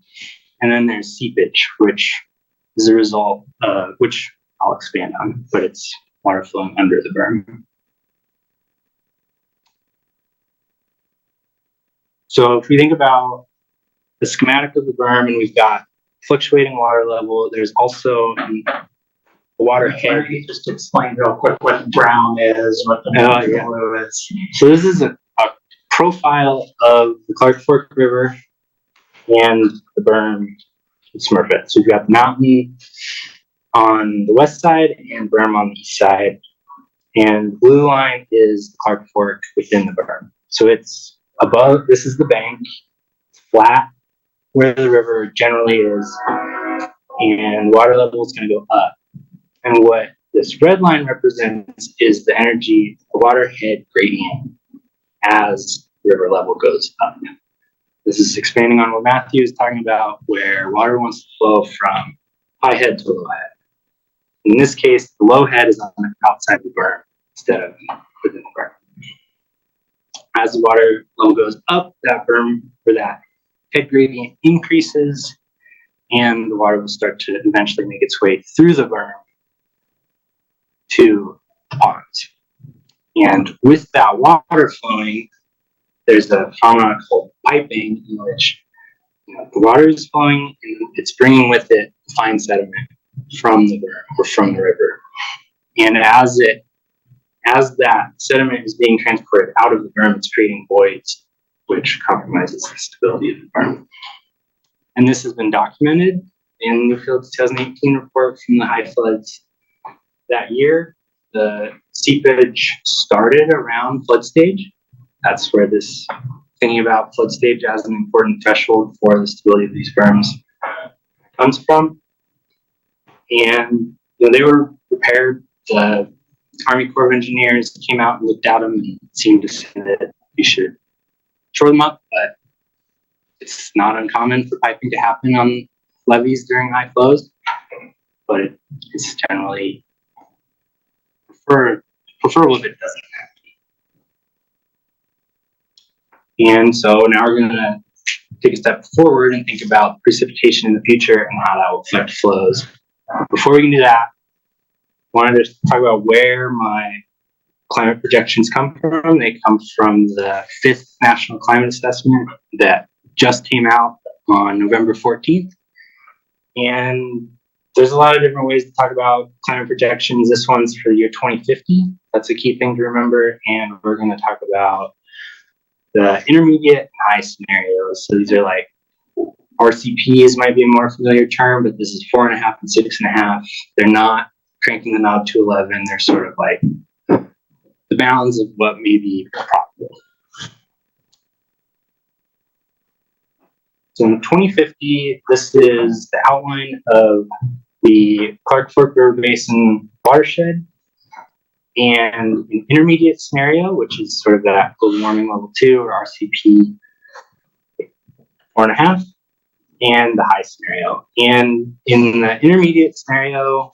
And then there's seepage, which is a result, which I'll expand on, but it's water flowing under the berm. So if we think about the schematic of the berm, and we've got fluctuating water level, there's also a water head. Just explain real quick what brown is, what the blue is. So this is a profile of the Clark Fork River and the berm in Smurfit. So we've got the mountain on the west side and berm on the east side. And the blue line is the Clark Fork within the berm. So it's above, this is the bank, it's flat where the river generally is, and water level is going to go up. And what this red line represents is the energy, the water head gradient as river level goes up. This is expanding on what Matthew is talking about, where water wants to flow from high head to low head. In this case, the low head is on the outside of the berm instead of within the berm. As the water level goes up, that berm, or that head gradient increases, and the water will start to eventually make its way through the berm to the ponds. And with that water flowing, there's a phenomenon called piping, in which the water is flowing and it's bringing with it fine sediment from the berm or from the river. And as that sediment is being transported out of the berm, it's creating voids, which compromises the stability of the berm. And this has been documented in Newfield's 2018 report from the high floods that year. The seepage started around flood stage. That's where this thinking about flood stage as an important threshold for the stability of these berms comes from. And they were repaired. The Army Corps of Engineers came out and looked at them and seemed to say that you should shore them up, but it's not uncommon for piping to happen on levees during high flows, but it's generally preferable if it doesn't happen. And so now we're going to take a step forward and think about precipitation in the future and how that will affect flows. Before we can do that, I wanted to talk about where my climate projections come from. They come from the 5th National Climate Assessment that just came out on November 14th. And there's a lot of different ways to talk about climate projections. This one's for the year 2050. That's a key thing to remember. And we're going to talk about the intermediate and high scenarios. So these are like RCPs might be a more familiar term, but this is 4.5 and 6.5. They're not cranking the knob to 11. They're sort of like the bounds of what may be probable. So in 2050, this is the outline of the Clark Fork River Basin watershed, and an intermediate scenario, which is sort of that global warming level 2 or RCP 4.5, and the high scenario. And in the intermediate scenario,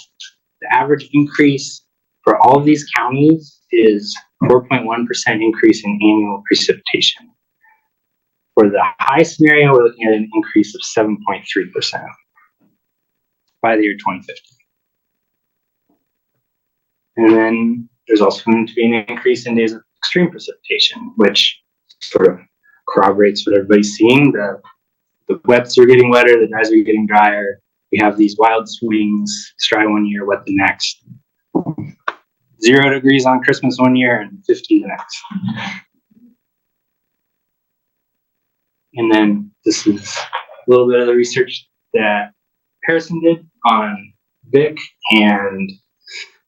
the average increase for all of these counties is 4.1% increase in annual precipitation. For the high scenario, we're looking at an increase of 7.3% by the year 2050. And then there's also going to be an increase in days of extreme precipitation, which sort of corroborates what everybody's seeing. The wets are getting wetter, the dries are getting drier. We have these wild swings, it's dry one year, wet the next. 0 degrees on Christmas one year and 50 the next. And then this is a little bit of the research that Harrison did on Vic and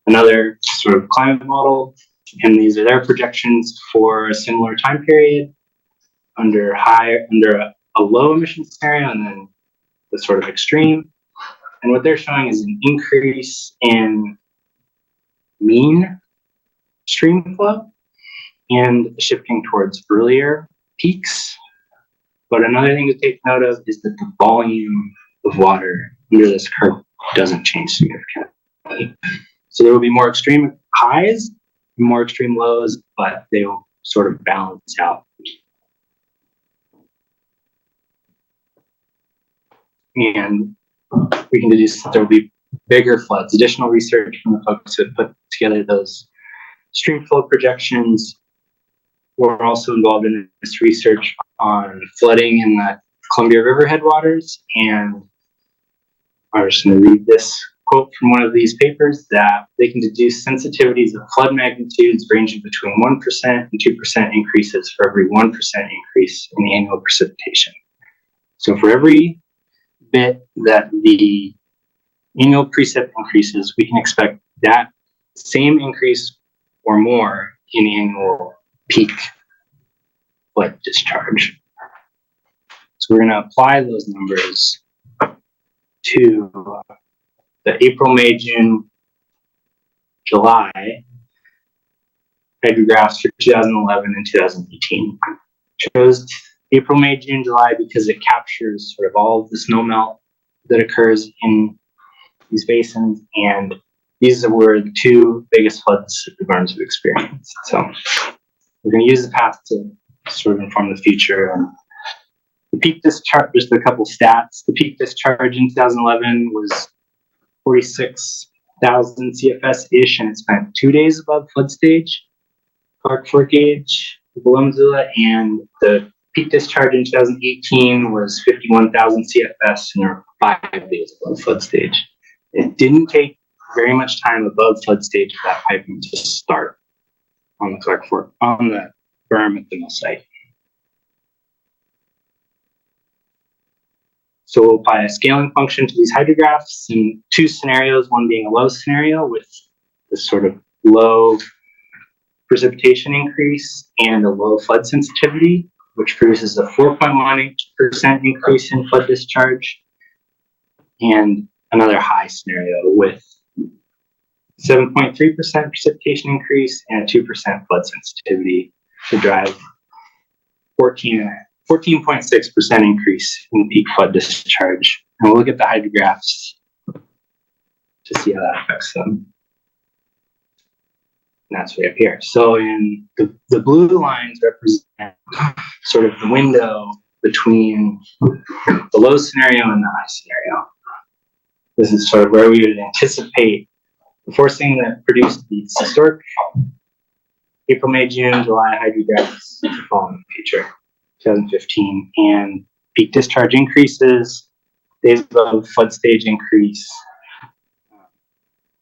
another sort of climate model. And these are their projections for a similar time period under a low emission scenario and then the sort of extreme. And what they're showing is an increase in mean stream flow and shifting towards earlier peaks. But another thing to take note of is that the volume of water under this curve doesn't change significantly. So there will be more extreme highs, more extreme lows, but they will sort of balance out. And we can deduce that there will be bigger floods. Additional research from the folks that put together those stream flow projections. We're also involved in this research on flooding in the Columbia River headwaters. And I'm just going to read this quote from one of these papers that they can deduce sensitivities of flood magnitudes ranging between 1% and 2% increases for every 1% increase in the annual precipitation. So for every bit that the annual precip increases, we can expect that same increase or more in the annual peak flood discharge. So we're going to apply those numbers to the April, May, June, July hydrographs for 2011 and 2018. Chose April, May, June, July because it captures sort of all of the snow melt that occurs in these basins, and these were the two biggest floods that the Berms have experienced. So we're going to use the past to sort of inform the future. And the peak discharge, just a couple stats. The peak discharge in 2011 was 46,000 CFS-ish, and it spent 2 days above flood stage, Clark Fork gauge, below Missoula, and the peak discharge in 2018 was 51,000 CFS, and there were 5 days above flood stage. It didn't take very much time above flood stage for that piping to start on the Clark Fork, on the berm at the mill site. So we'll apply a scaling function to these hydrographs in two scenarios, one being a low scenario with this sort of low precipitation increase and a low flood sensitivity, which produces a 4.18% increase in flood discharge, and another high scenario with 7.3% precipitation increase and a 2% flood sensitivity to drive 14.6% increase in peak flood discharge. And we'll look at the hydrographs to see how that affects them. And that's way up here. So in the blue lines represent sort of the window between the low scenario and the high scenario. This is sort of where we would anticipate the forcing that produced these historic April, May, June, July hydrographs to fall in the future. 2015, and peak discharge increases, days above flood stage increase.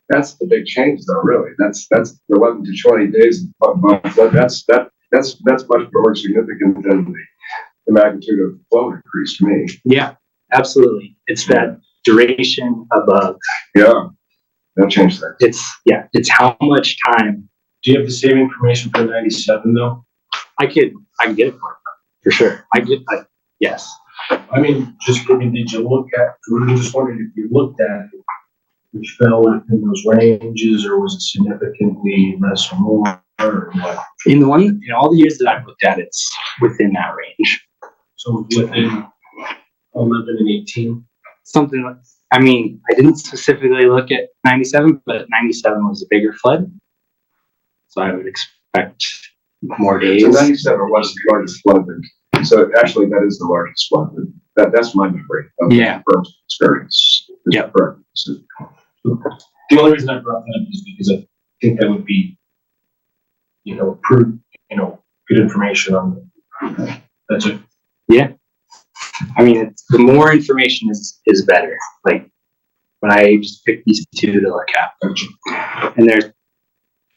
That's the big change, though. Really, that's the 11 to 20 days above flood. That's much more significant than the magnitude of flow increase to me. Yeah, absolutely. It's that duration above. Yeah, that changed that. It's how much time. Do you have the same information for 97 though? I can get it for sure. Yes. I mean, did you look at, we just wondering if you looked at it, which fell within those ranges, or was it significantly less or more, or what? In all the years that I've looked at, it's within that range. So within 11 and 18? Something like, I mean, I didn't specifically look at 97, but 97 was a bigger flood. So I would expect more days. So 97 was the largest flood. So actually, that is the largest flood. That's my memory of the Berm's experience. Yeah. Correct. So, the only reason I brought that up is because I think that would be, prudent good information on it. That's it. Yeah. I mean, the more information is better. Like, when I just picked these two to look at. And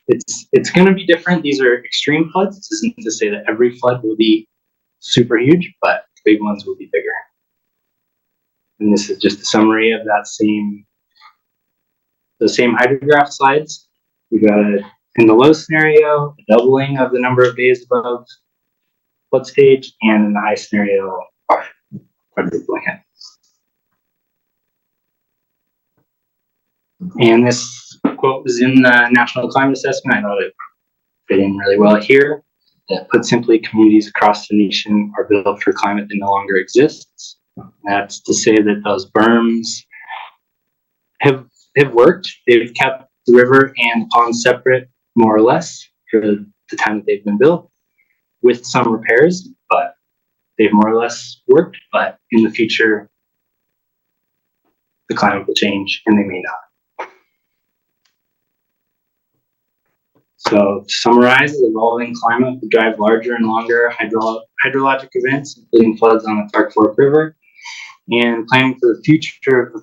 it's going to be different. These are extreme floods. This isn't to say that every flood will be super huge, but big ones will be bigger. And this is just a summary of the same hydrograph slides. We got in the low scenario, a doubling of the number of days above flood stage, and in the high scenario, quadrupling it. And this quote was in the National Climate Assessment. I thought it fit in really well here. That put simply, communities across the nation are built for climate that no longer exists. That's to say that those berms have worked. They've kept the river and pond separate, more or less, for the time that they've been built, with some repairs, but they've more or less worked. But in the future, the climate will change and they may not. So to summarize, the evolving climate will drive larger and longer hydrologic events, including floods on the Clark Fork River. And planning for the future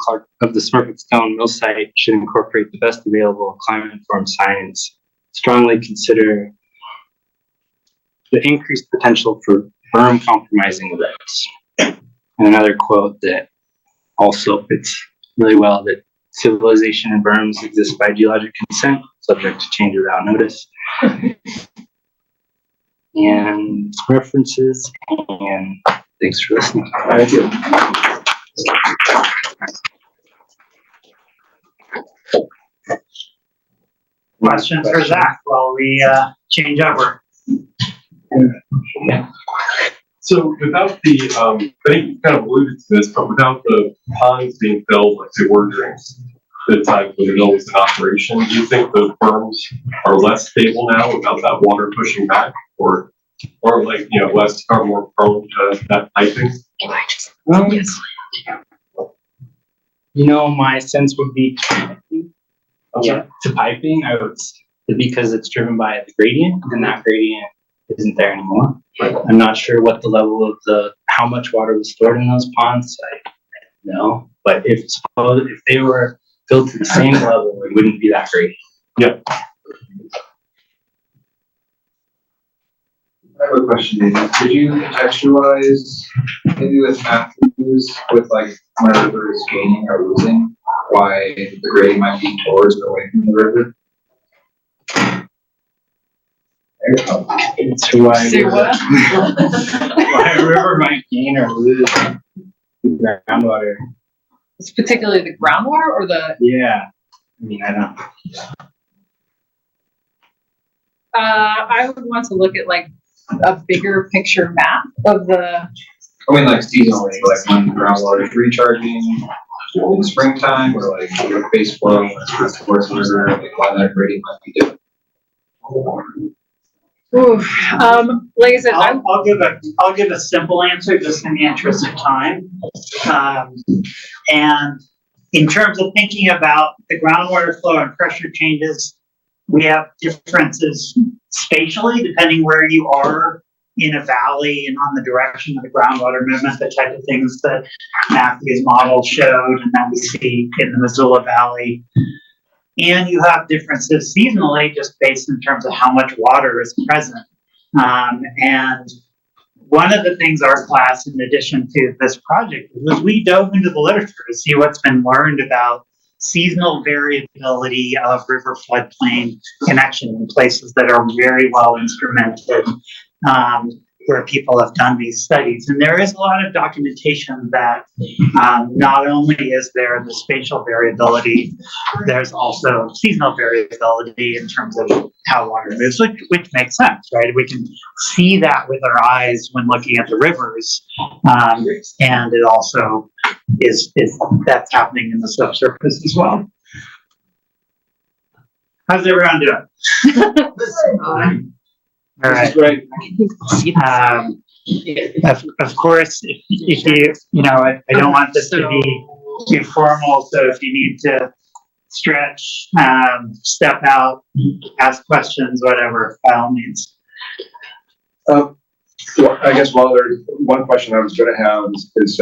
of the Smurfit Stone Mill site should incorporate the best available climate-informed science. Strongly consider the increased potential for berm compromising events. And another quote that also fits really well, that civilization and berms exist by geologic consent, subject to change without notice. And references, and thanks for listening. Thank you. Questions for Zack while we change over? So without the, I think you kind of alluded to this, but without the ponds being filled like they were during the time when there's always an operation, do you think the berms are less stable now without that water pushing back, or like, less or more prone to that piping? Yes. My sense would be to piping. I would, because it's driven by the gradient, and that gradient isn't there anymore. I'm not sure what the level of how much water was stored in those ponds. I don't know, but if they were filled to the same level, it wouldn't be that great. Yep. I have a question, David. Could you contextualize maybe with Matthews with like when a river is gaining or losing, why the grading might be towards or away from the river? It's why a river might gain or lose groundwater. It's particularly the groundwater or the. Yeah, I mean, I don't. I would want to look at like a bigger picture map of the. I mean, like seasonally, like when groundwater is recharging in the springtime, or like base flow when it's towards the river, like why that grading might be different. Oof. Like I said, I'll give a simple answer just in the interest of time. And in terms of thinking about the groundwater flow and pressure changes, we have differences spatially depending where you are in a valley and on the direction of the groundwater movement, the type of things that Matthew's model showed and that we see in the Missoula Valley. And you have differences seasonally just based in terms of how much water is present. And one of the things our class, in addition to this project, was we dove into the literature to see what's been learned about seasonal variability of river floodplain connection in places that are very well instrumented, where people have done these studies. And there is a lot of documentation that not only is there the spatial variability, there's also seasonal variability in terms of how water moves, which makes sense, right? We can see that with our eyes when looking at the rivers. And it also is that's happening in the subsurface as well. How's everyone doing? All right. Great. Of course, if you I don't want this to be too formal, so if you need to stretch, step out, ask questions, whatever, by all means. Well, I guess while there's one question I was gonna have is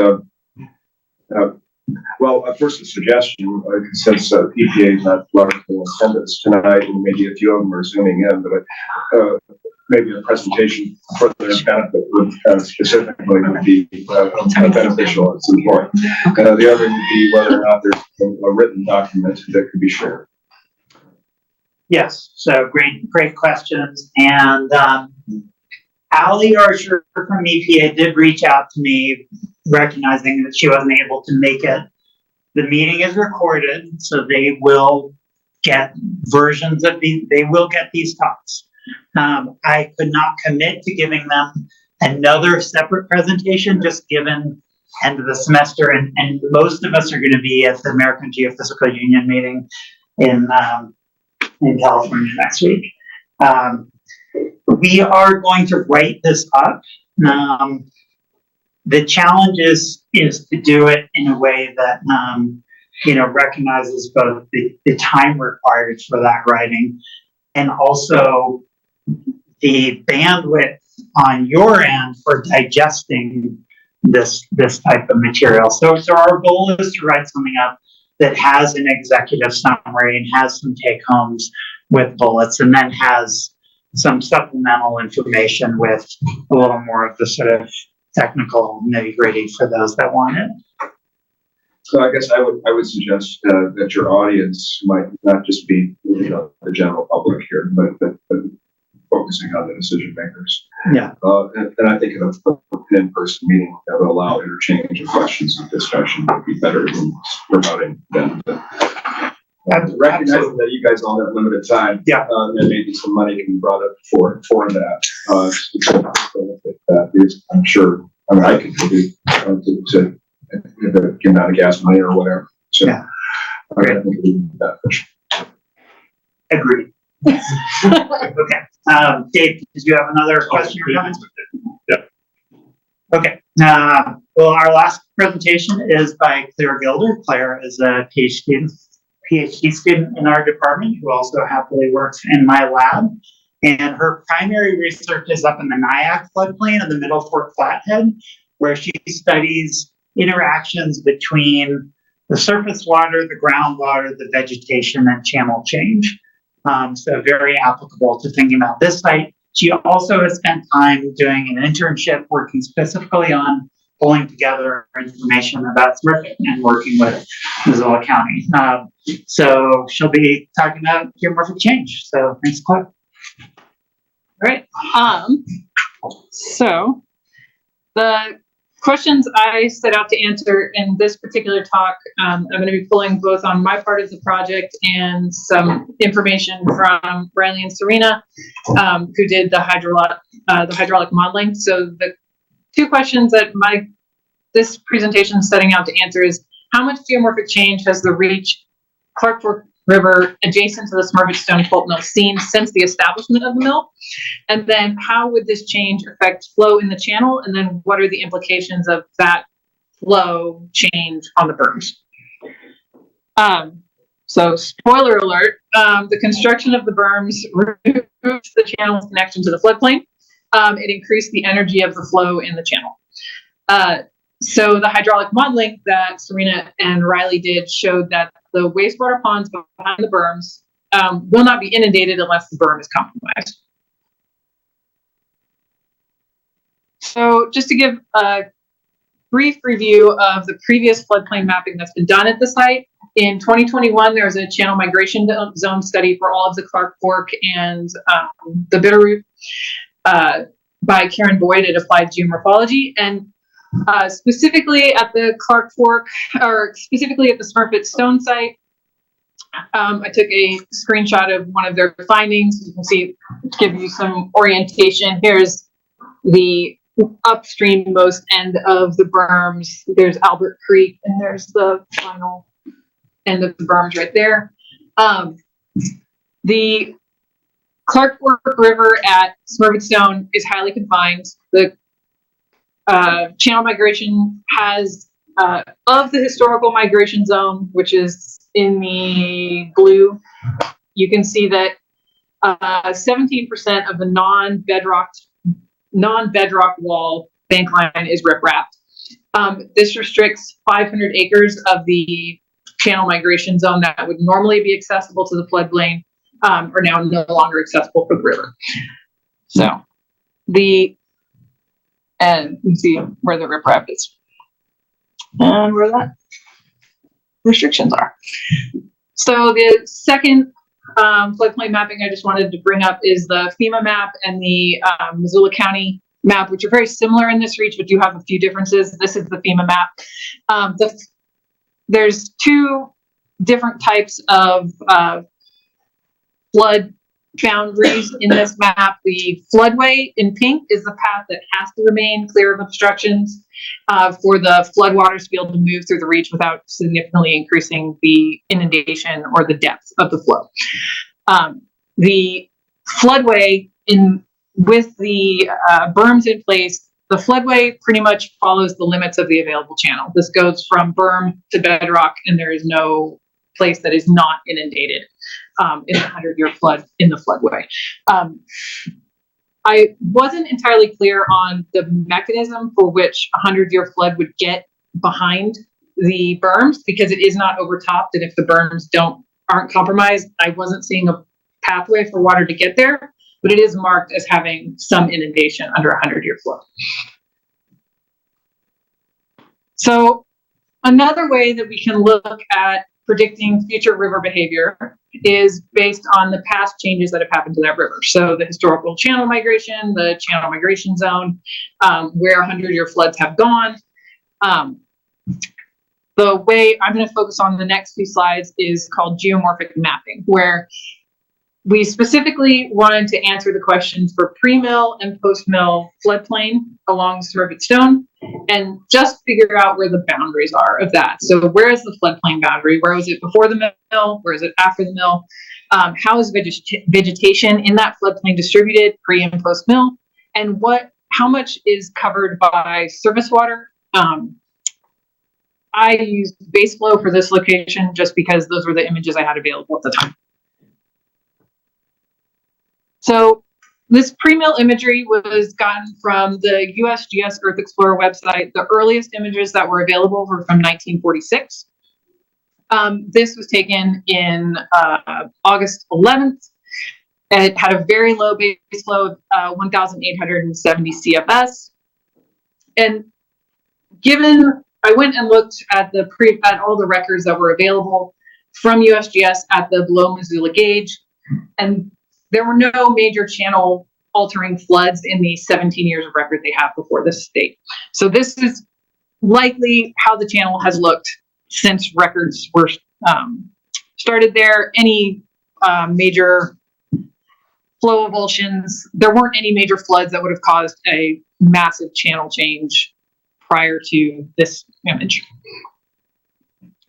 first a suggestion, since EPA is not largely in attendance tonight, and maybe a few of them are zooming in, but maybe a presentation for their benefit would specifically would be beneficial at some point. The other would be whether or not there's a written document that could be shared. Yes, so great questions. And Allie Archer from EPA did reach out to me, recognizing that she wasn't able to make it. The meeting is recorded, so they will get versions of they will get these talks. I could not commit to giving them another separate presentation, just given end of the semester, and most of us are going to be at the American Geophysical Union meeting in California next week. We are going to write this up. The challenge is to do it in a way that recognizes both the time required for that writing and also the bandwidth on your end for digesting this type of material. So our goal is to write something up that has an executive summary and has some take homes with bullets, and then has some supplemental information with a little more of the sort of technical nitty-gritty for those that want it. So I guess I would suggest that your audience might not just be the general public here, but focusing on the decision makers. Yeah. And I think an in-person meeting that would allow interchange of questions and discussion would be better than promoting them. Recognizing that you guys all have limited time, and maybe some money can be brought up for that. I'm sure. I mean, I could contribute to give out a gas money or whatever. So yeah, I think it would be beneficial. Agreed. Okay. Dave, did you have another question or comment? Yeah. Okay. Well, our last presentation is by Claire Gilder. Claire is a PhD student in our department who also happily works in my lab. And her primary research is up in the Nyack floodplain of the Middle Fork Flathead, where she studies interactions between the surface water, the groundwater, the vegetation, and channel change. So very applicable to thinking about this site. She also has spent time doing an internship working specifically on pulling together information about Smurfit and working with Missoula County. So she'll be talking about geomorphic change. So thanks, Cliff. All right. So the questions I set out to answer in this particular talk, I'm going to be pulling both on my part of the project and some information from Riley and Serena, who did the hydraulic modeling. So the two questions that this presentation is setting out to answer is, how much geomorphic change has the Reach Clark Fork River adjacent to the Smurfit Stone Mill seen since the establishment of the mill? And then how would this change affect flow in the channel? And then what are the implications of that flow change on the berms? So spoiler alert, the construction of the berms removes the channel's connection to the floodplain. It increased the energy of the flow in the channel. So the hydraulic modeling that Serena and Riley did showed that the wastewater ponds behind the berms will not be inundated unless the berm is compromised. So just to give a brief review of the previous floodplain mapping that's been done at the site, in 2021, there was a channel migration zone study for all of the Clark Fork and the Bitterroot by Karen Boyd at Applied Geomorphology. And specifically at the Clark Fork, or specifically at the Smurfit Stone site, I took a screenshot of one of their findings. You can see, to give you some orientation, here's the upstream most end of the berms. There's Albert Creek, and there's the final end of the berms right there. The Clark Fork River at Smurfit Stone is highly confined. The channel migration has, of the historical migration zone, which is in the blue, you can see that 17% of the non-bedrocked non-bedrock wall bank line is riprap. This restricts 500 acres of the channel migration zone that would normally be accessible to the floodplain, are now no longer accessible for the river. So and you see where the riprap is and where that restrictions are. So the second floodplain mapping I just wanted to bring up is the FEMA map and the Missoula County map, which are very similar in this reach, but do have a few differences. This is the FEMA map. There's two different types of flood boundaries in this map. The floodway in pink is the path that has to remain clear of obstructions for the floodwaters to be able to move through the reach without significantly increasing the inundation or the depth of the flow. The floodway with the berms in place, the floodway pretty much follows the limits of the available channel. This goes from berm to bedrock, and there is no place that is not inundated in the 100-year flood in the floodway. I wasn't entirely clear on the mechanism for which a 100-year flood would get behind the berms, because it is not overtopped, and if the berms aren't compromised, I wasn't seeing a pathway for water to get there, but it is marked as having some inundation under a 100-year flood. So another way that we can look at predicting future river behavior is based on the past changes that have happened to that river. So the historical channel migration, the channel migration zone, where 100-year floods have gone. The way I'm going to focus on the next few slides is called geomorphic mapping, where we specifically wanted to answer the questions for pre-mill and post-mill floodplain along Smurfit Stone and just figure out where the boundaries are of that. So where is the floodplain boundary? Where was it before the mill? Where is it after the mill? How is vegetation in that floodplain distributed pre and post-mill? And how much is covered by surface water? I used base flow for this location just because those were the images I had available at the time. So this pre-mill imagery was gotten from the USGS Earth Explorer website. The earliest images that were available were from 1946. This was taken in August 11th. It had a very low base flow of 1,870 CFS. And I went and looked at all the records that were available from USGS at the below Missoula gauge, and there were no major channel altering floods in the 17 years of record they have before this date. So this is likely how the channel has looked since records were started there. Any major flow avulsions, there weren't any major floods that would have caused a massive channel change prior to this image,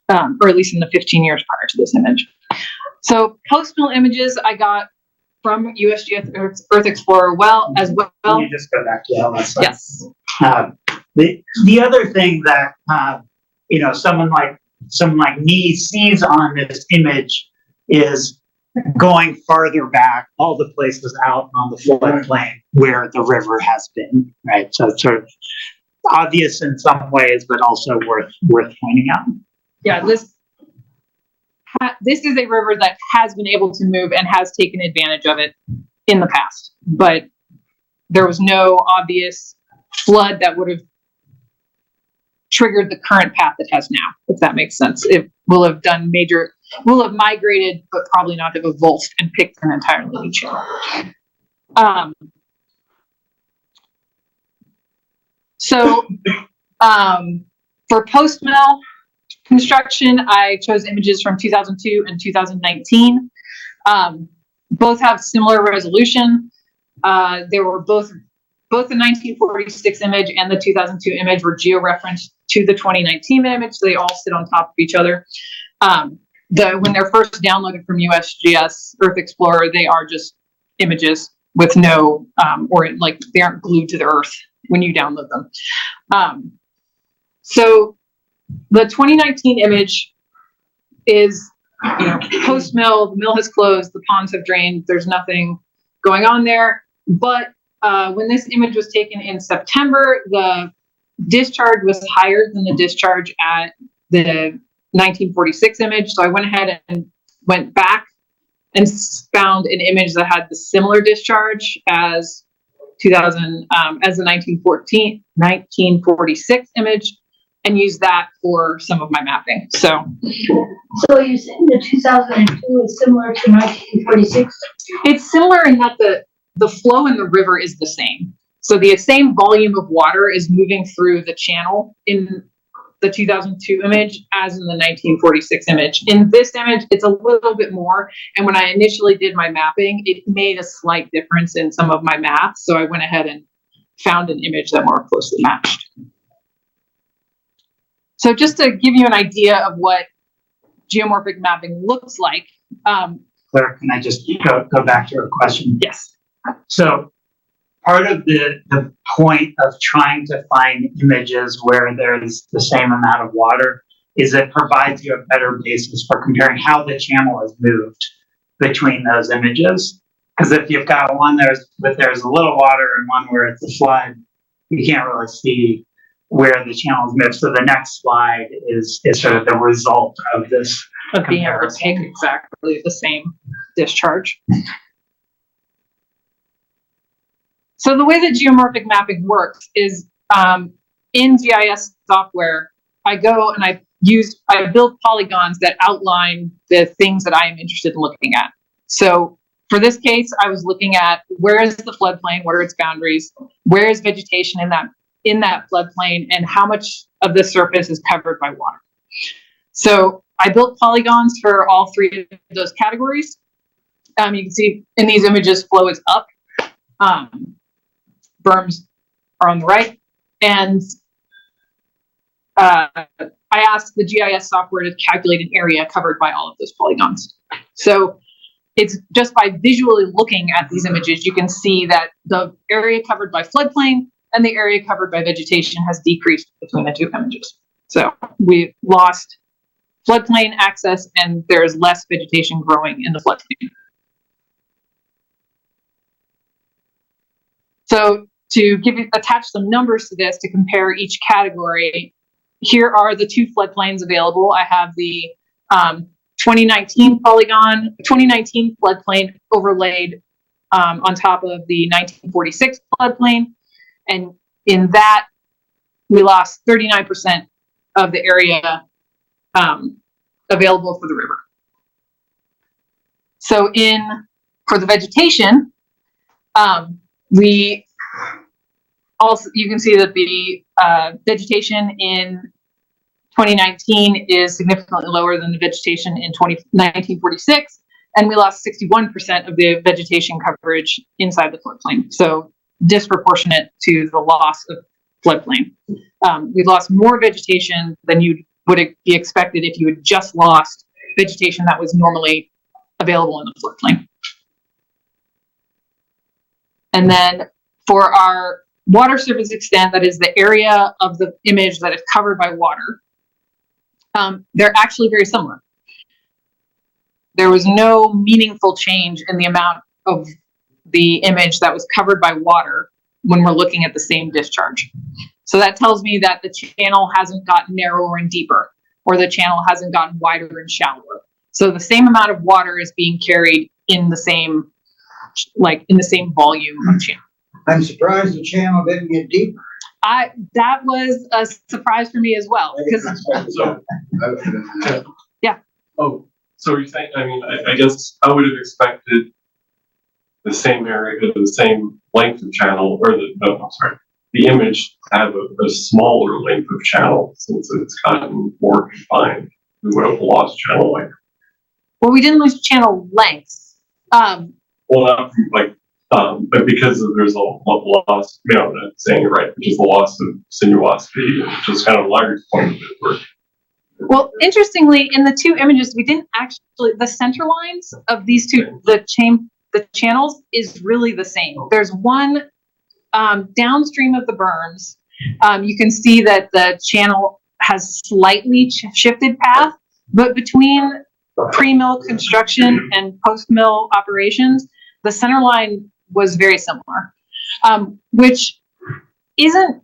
or at least in the 15 years prior to this image. So post-mill images I got from USGS Earth Explorer as well. Can you just go back to that last slide? Yes. The other thing that someone like me sees on this image is going farther back, all the places out on the floodplain where the river has been, right? So it's sort of obvious in some ways, but also worth pointing out. Yeah, this is a river that has been able to move and has taken advantage of it in the past, but there was no obvious flood that would have triggered the current path it has now, if that makes sense. It will have migrated, but probably not have avulsed and picked an entirely new channel. So for post-mill construction, I chose images from 2002 and 2019. Both have similar resolution. They were both the 1946 image and the 2002 image were geo-referenced to the 2019 image. So they all sit on top of each other. When they're first downloaded from USGS Earth Explorer, they are just images with no, they aren't glued to the earth when you download them. So the 2019 image is, post-mill, the mill has closed, the ponds have drained, there's nothing going on there, but when this image was taken in September, the discharge was higher than the discharge at the 1946 image. So I went ahead and went back and found an image that had the similar discharge as as the 1946 image, and used that for some of my mapping. So you're saying the 2002 is similar to 1946? it's similar in that the flow in the river is the same. So the same volume of water is moving through the channel in the 2002 image as in the 1946 image. In this image, it's a little bit more. And when I initially did my mapping, it made a slight difference in some of my math. So I went ahead and found an image that more closely matched. So just to give you an idea of what geomorphic mapping looks like. Claire, can I just go back to her question? Yes. So part of the point of trying to find images where there's the same amount of water is it provides you a better basis for comparing how the channel has moved between those images. Because if you've got one there's a little water and one where it's a flood, you can't really see where the channel has moved. So the next slide is sort of the result of this Of being able to take exactly the same discharge. So the way that geomorphic mapping works is in GIS software, I go and I build polygons that outline the things that I am interested in looking at. So for this case, I was looking at where is the floodplain, what are its boundaries, where is vegetation in that floodplain, and how much of the surface is covered by water. So I built polygons for all three of those categories. You can see in these images, flow is up. Berms are on the right. And I asked the GIS software to calculate an area covered by all of those polygons. So it's just by visually looking at these images, you can see that the area covered by floodplain and the area covered by vegetation has decreased between the two images. So we lost floodplain access and there's less vegetation growing in the floodplain. So to attach some numbers to this to compare each category, here are the two floodplains available. I have the 2019 floodplain overlaid on top of the 1946 floodplain. And in that, we lost 39% of the area available for the river. So for the vegetation, we also, you can see that the vegetation in 2019 is significantly lower than the vegetation in 1946, and we lost 61% of the vegetation coverage inside the floodplain. So disproportionate to the loss of floodplain. We lost more vegetation than you would be expected if you had just lost vegetation that was normally available in the floodplain. And then for our water surface extent, that is the area of the image that is covered by water, they're actually very similar. There was no meaningful change in the amount of the image that was covered by water when we're looking at the same discharge. So that tells me that the channel hasn't gotten narrower and deeper, or the channel hasn't gotten wider and shallower. So the same amount of water is being carried in the same volume of channel. I'm surprised the channel didn't get deeper. That was a surprise for me as well. Yeah. Oh, so you're saying, I mean, I guess I would have expected the same area, the same length of channel, or the image to have a smaller length of channel since it's gotten more confined. We would have lost channel length. Well, we didn't lose channel length. Well, not but because there's a loss, I'm not saying it right, which is the loss of sinuosity, which is kind of a larger point of the work. Well, interestingly, in the two images, we didn't actually, the center lines of these two, the channels is really the same. There's one downstream of the berms. You can see that the channel has slightly shifted path, but between pre-mill construction and post-mill operations, the center line was very similar. which isn't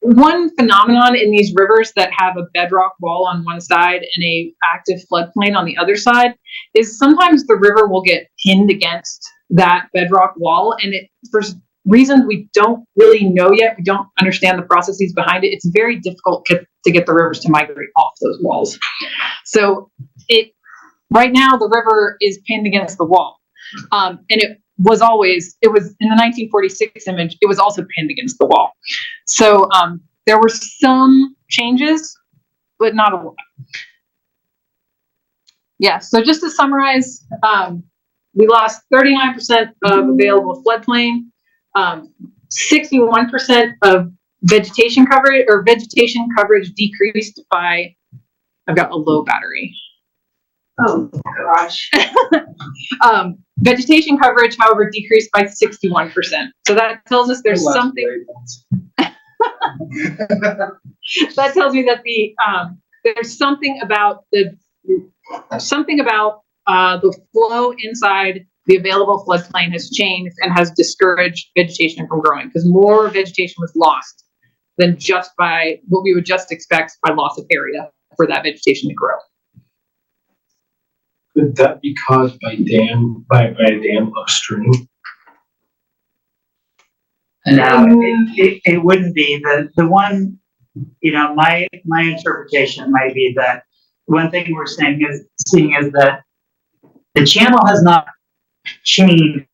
one phenomenon in these rivers that have a bedrock wall on one side and a active floodplain on the other side, is sometimes the river will get pinned against that bedrock wall, and for reasons we don't really know yet, we don't understand the processes behind it, it's very difficult to get the rivers to migrate off those walls. So right now the river is pinned against the wall, and it was in the 1946 image, it was also pinned against the wall. So there were some changes, but not a lot. Yeah, so just to summarize, we lost 39% of available floodplain, 61% of vegetation coverage decreased by, I've got a low battery. Oh, gosh. Vegetation coverage, however, decreased by 61%. So that tells us there's something. That tells me that there's something about the flow inside the available floodplain has changed and has discouraged vegetation from growing, because more vegetation was lost than just by what we would just expect by loss of area for that vegetation to grow. Could that be caused by a dam upstream? No, it wouldn't be. The one, my interpretation might be that one thing we're seeing is that the channel has not changed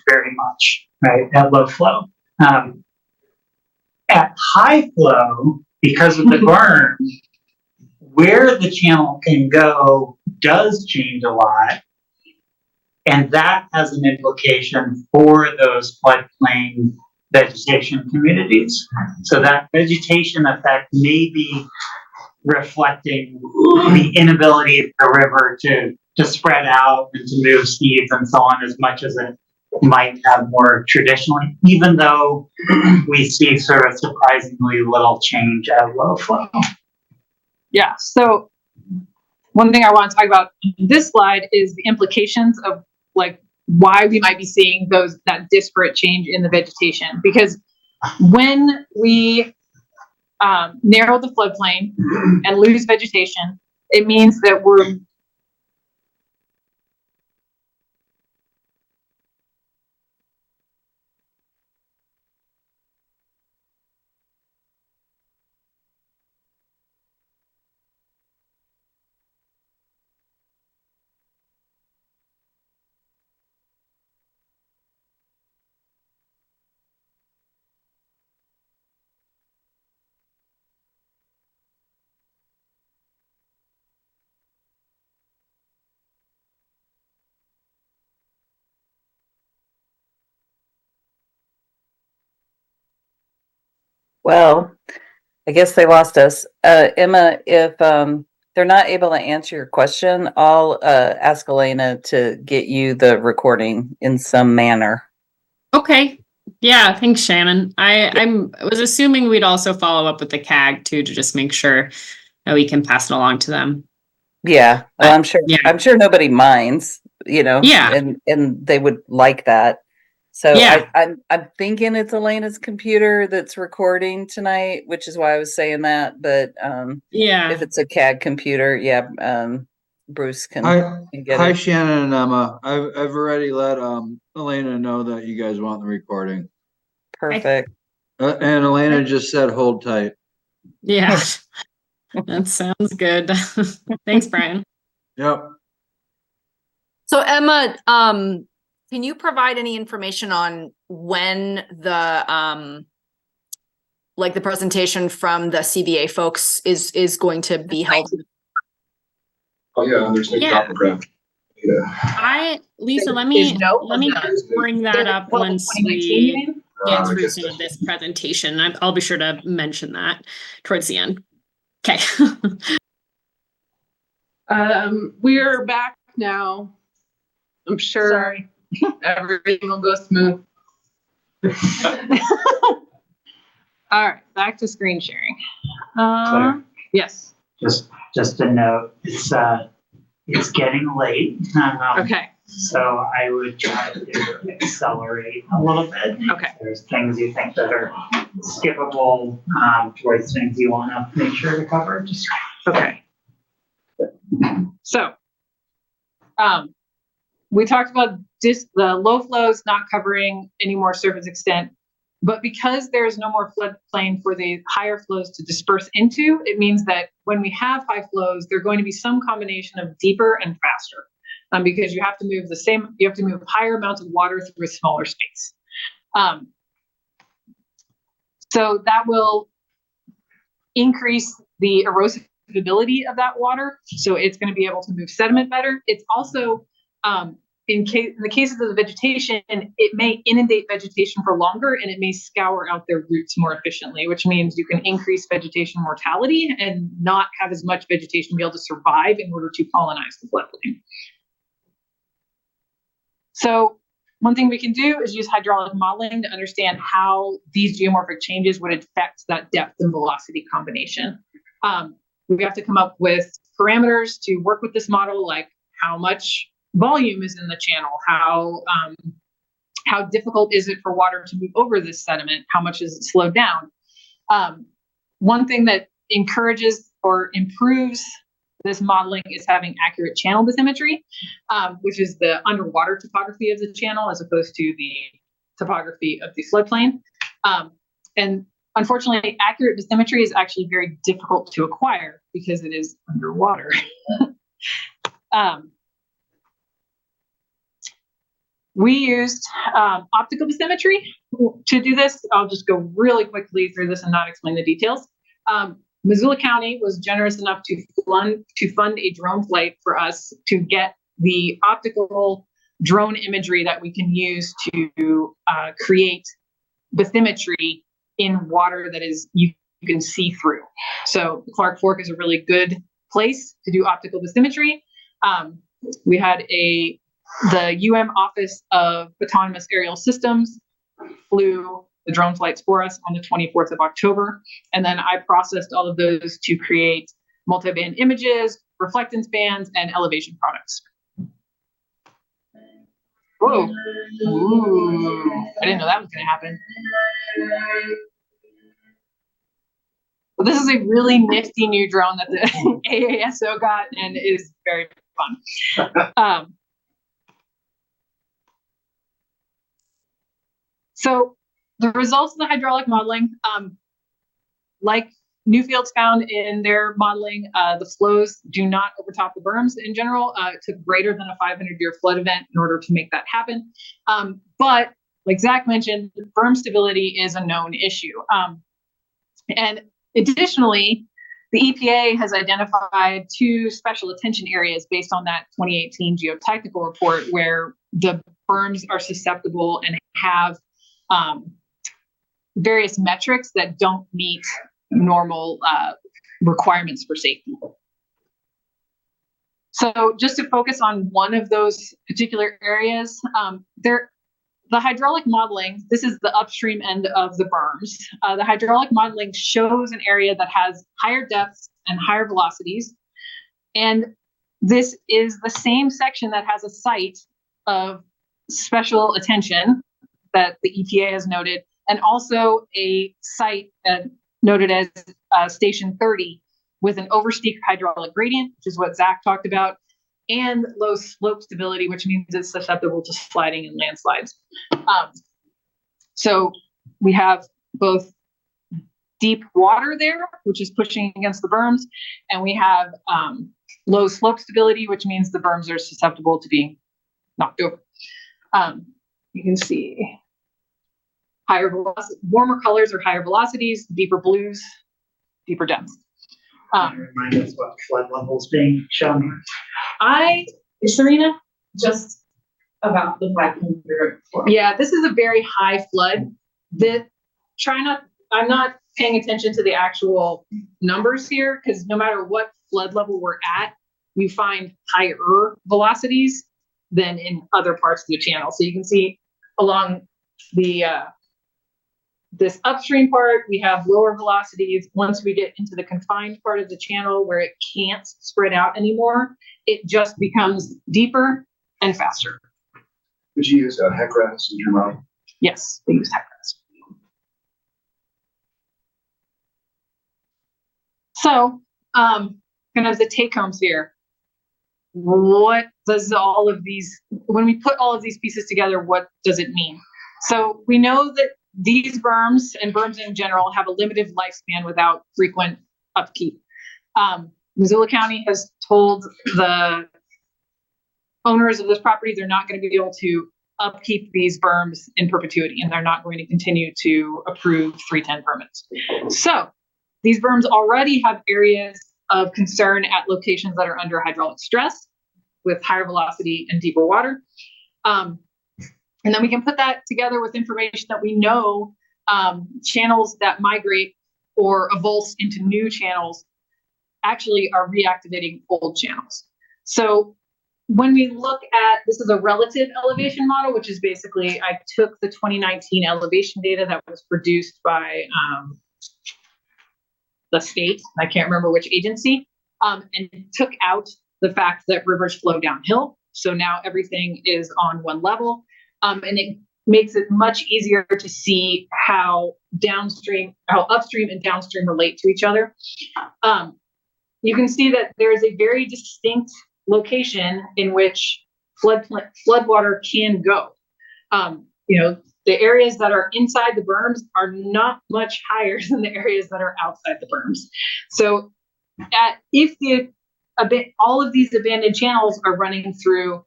very much, right, at low flow. At high flow, because of the berm, where the channel can go does change a lot, and that has an implication for those floodplain vegetation communities. So that vegetation effect may be reflecting the inability of the river to spread out and to move seeds and so on as much as it might have more traditionally, even though we see sort of surprisingly little change at low flow. Yeah, so one thing I want to talk about in this slide is the implications of like why we might be seeing that disparate change in the vegetation. Because when we narrow the floodplain and lose vegetation, it means that we're Well, I guess they lost us. Emma, if they're not able to answer your question, I'll ask Elena to get you the recording in some manner. Okay. Yeah, thanks, Shannon. I was assuming we'd also follow up with the CAG too, to just make sure that we can pass it along to them. Yeah, well, I'm sure. Yeah. I'm sure nobody minds, Yeah. and they would like that. So Yeah. I'm thinking it's Elena's computer that's recording tonight, which is why I was saying that. But Yeah. if it's a CAG computer, Bruce can get Hi, it. Shannon and Emma. I've already let Elena know that you guys want the recording. Perfect. And Elena just said hold tight. Yeah. That sounds good. Thanks, Brian. Yep. So Emma, can you provide any information on when the the presentation from the CVA folks is going to be held? Oh yeah, there's no topograph. Yeah. Lisa, let me bring that up once we get through some of this presentation. I'll be sure to mention that towards the end. Okay. We're back now. I'm sure everything will go smooth. all right. Back to screen sharing. Yes. Just a note, it's getting late. Okay. So I would try to accelerate a little bit. Okay. There's things you think that are skippable, towards things you want to make sure to cover. Just Okay. So, we talked about the low flows not covering any more surface extent, but because there's no more floodplain for the higher flows to disperse into, it means that when we have high flows, they're going to be some combination of deeper and faster, because you have to move higher amounts of water through a smaller space. So that will increase the erosive ability of that water, so it's going to be able to move sediment better. It's also, in the cases of the vegetation, it may inundate vegetation for longer, and it may scour out their roots more efficiently, which means you can increase vegetation mortality and not have as much vegetation be able to survive in order to colonize the floodplain. So one thing we can do is use hydraulic modeling to understand how these geomorphic changes would affect that depth and velocity combination. We have to come up with parameters to work with this model, like how much volume is in the channel, how difficult is it for water to move over this sediment, how much is it slowed down. One thing that encourages or improves this modeling is having accurate channel bathymetry, which is the underwater topography of the channel as opposed to the topography of the floodplain. And unfortunately, accurate bathymetry is actually very difficult to acquire because it is underwater. We used optical bathymetry to do this. I'll just go really quickly through this and not explain the details. Missoula County was generous enough to fund a drone flight for us to get the optical drone imagery that we can use to create bathymetry in water that is you can see through. So Clark Fork is a really good place to do optical bathymetry. We had the Office of Autonomous Aerial Systems flew the drone flights for us on the 24th of October. And then I processed all of those to create multi-band images, reflectance bands, and elevation products. Whoa. Ooh. I didn't know that was going to happen. But this is a really nifty new drone that the AASO got and is very fun. So the results of the hydraulic modeling, like Newfields found in their modeling, the flows do not overtop the berms in general. It took greater than a 500-year flood event in order to make that happen. But like Zack mentioned, berm stability is a known issue. And additionally, the EPA has identified 2 special attention areas based on that 2018 geotechnical report where the berms are susceptible and have various metrics that don't meet normal requirements for safety. So just to focus on one of those particular areas, the hydraulic modeling, this is the upstream end of the berms. The hydraulic modeling shows an area that has higher depths and higher velocities. And this is the same section that has a site of special attention that the EPA has noted, and also a site noted as Station 30 with an oversteep hydraulic gradient, which is what Zack talked about, and low slope stability, which means it's susceptible to sliding and landslides. So we have both deep water there, which is pushing against the berms, and we have low slope stability, which means the berms are susceptible to being knocked over. You can see higher velocity, warmer colors are higher velocities, deeper blues, deeper depths. Remind us what flood levels being shown here. Serena, just about the 500. Yeah, this is a very high flood. I'm not paying attention to the actual numbers here because no matter what flood level we're at, you find higher velocities than in other parts of the channel. So you can see along the this upstream part, we have lower velocities. Once we get into the confined part of the channel where it can't spread out anymore, it just becomes deeper and faster. Did you use heck grass in your model? Yes, they use heck grass. So, kind of the take homes here. What does all of these, when we put all of these pieces together, what does it mean? So we know that these berms and berms in general have a limited lifespan without frequent upkeep. Missoula County has told the owners of this property they're not going to be able to upkeep these berms in perpetuity, and they're not going to continue to approve 310 permits. So these berms already have areas of concern at locations that are under hydraulic stress with higher velocity and deeper water. And then we can put that together with information that we know channels that migrate or avulse into new channels actually are reactivating old channels. So when we look at, this is a relative elevation model, which is basically, I took the 2019 elevation data that was produced by the state, I can't remember which agency, and took out the fact that rivers flow downhill. So now everything is on one level. And it makes it much easier to see how upstream and downstream relate to each other. You can see that there is a very distinct location in which floodwater can go. The areas that are inside the berms are not much higher than the areas that are outside the berms. So if all of these abandoned channels are running through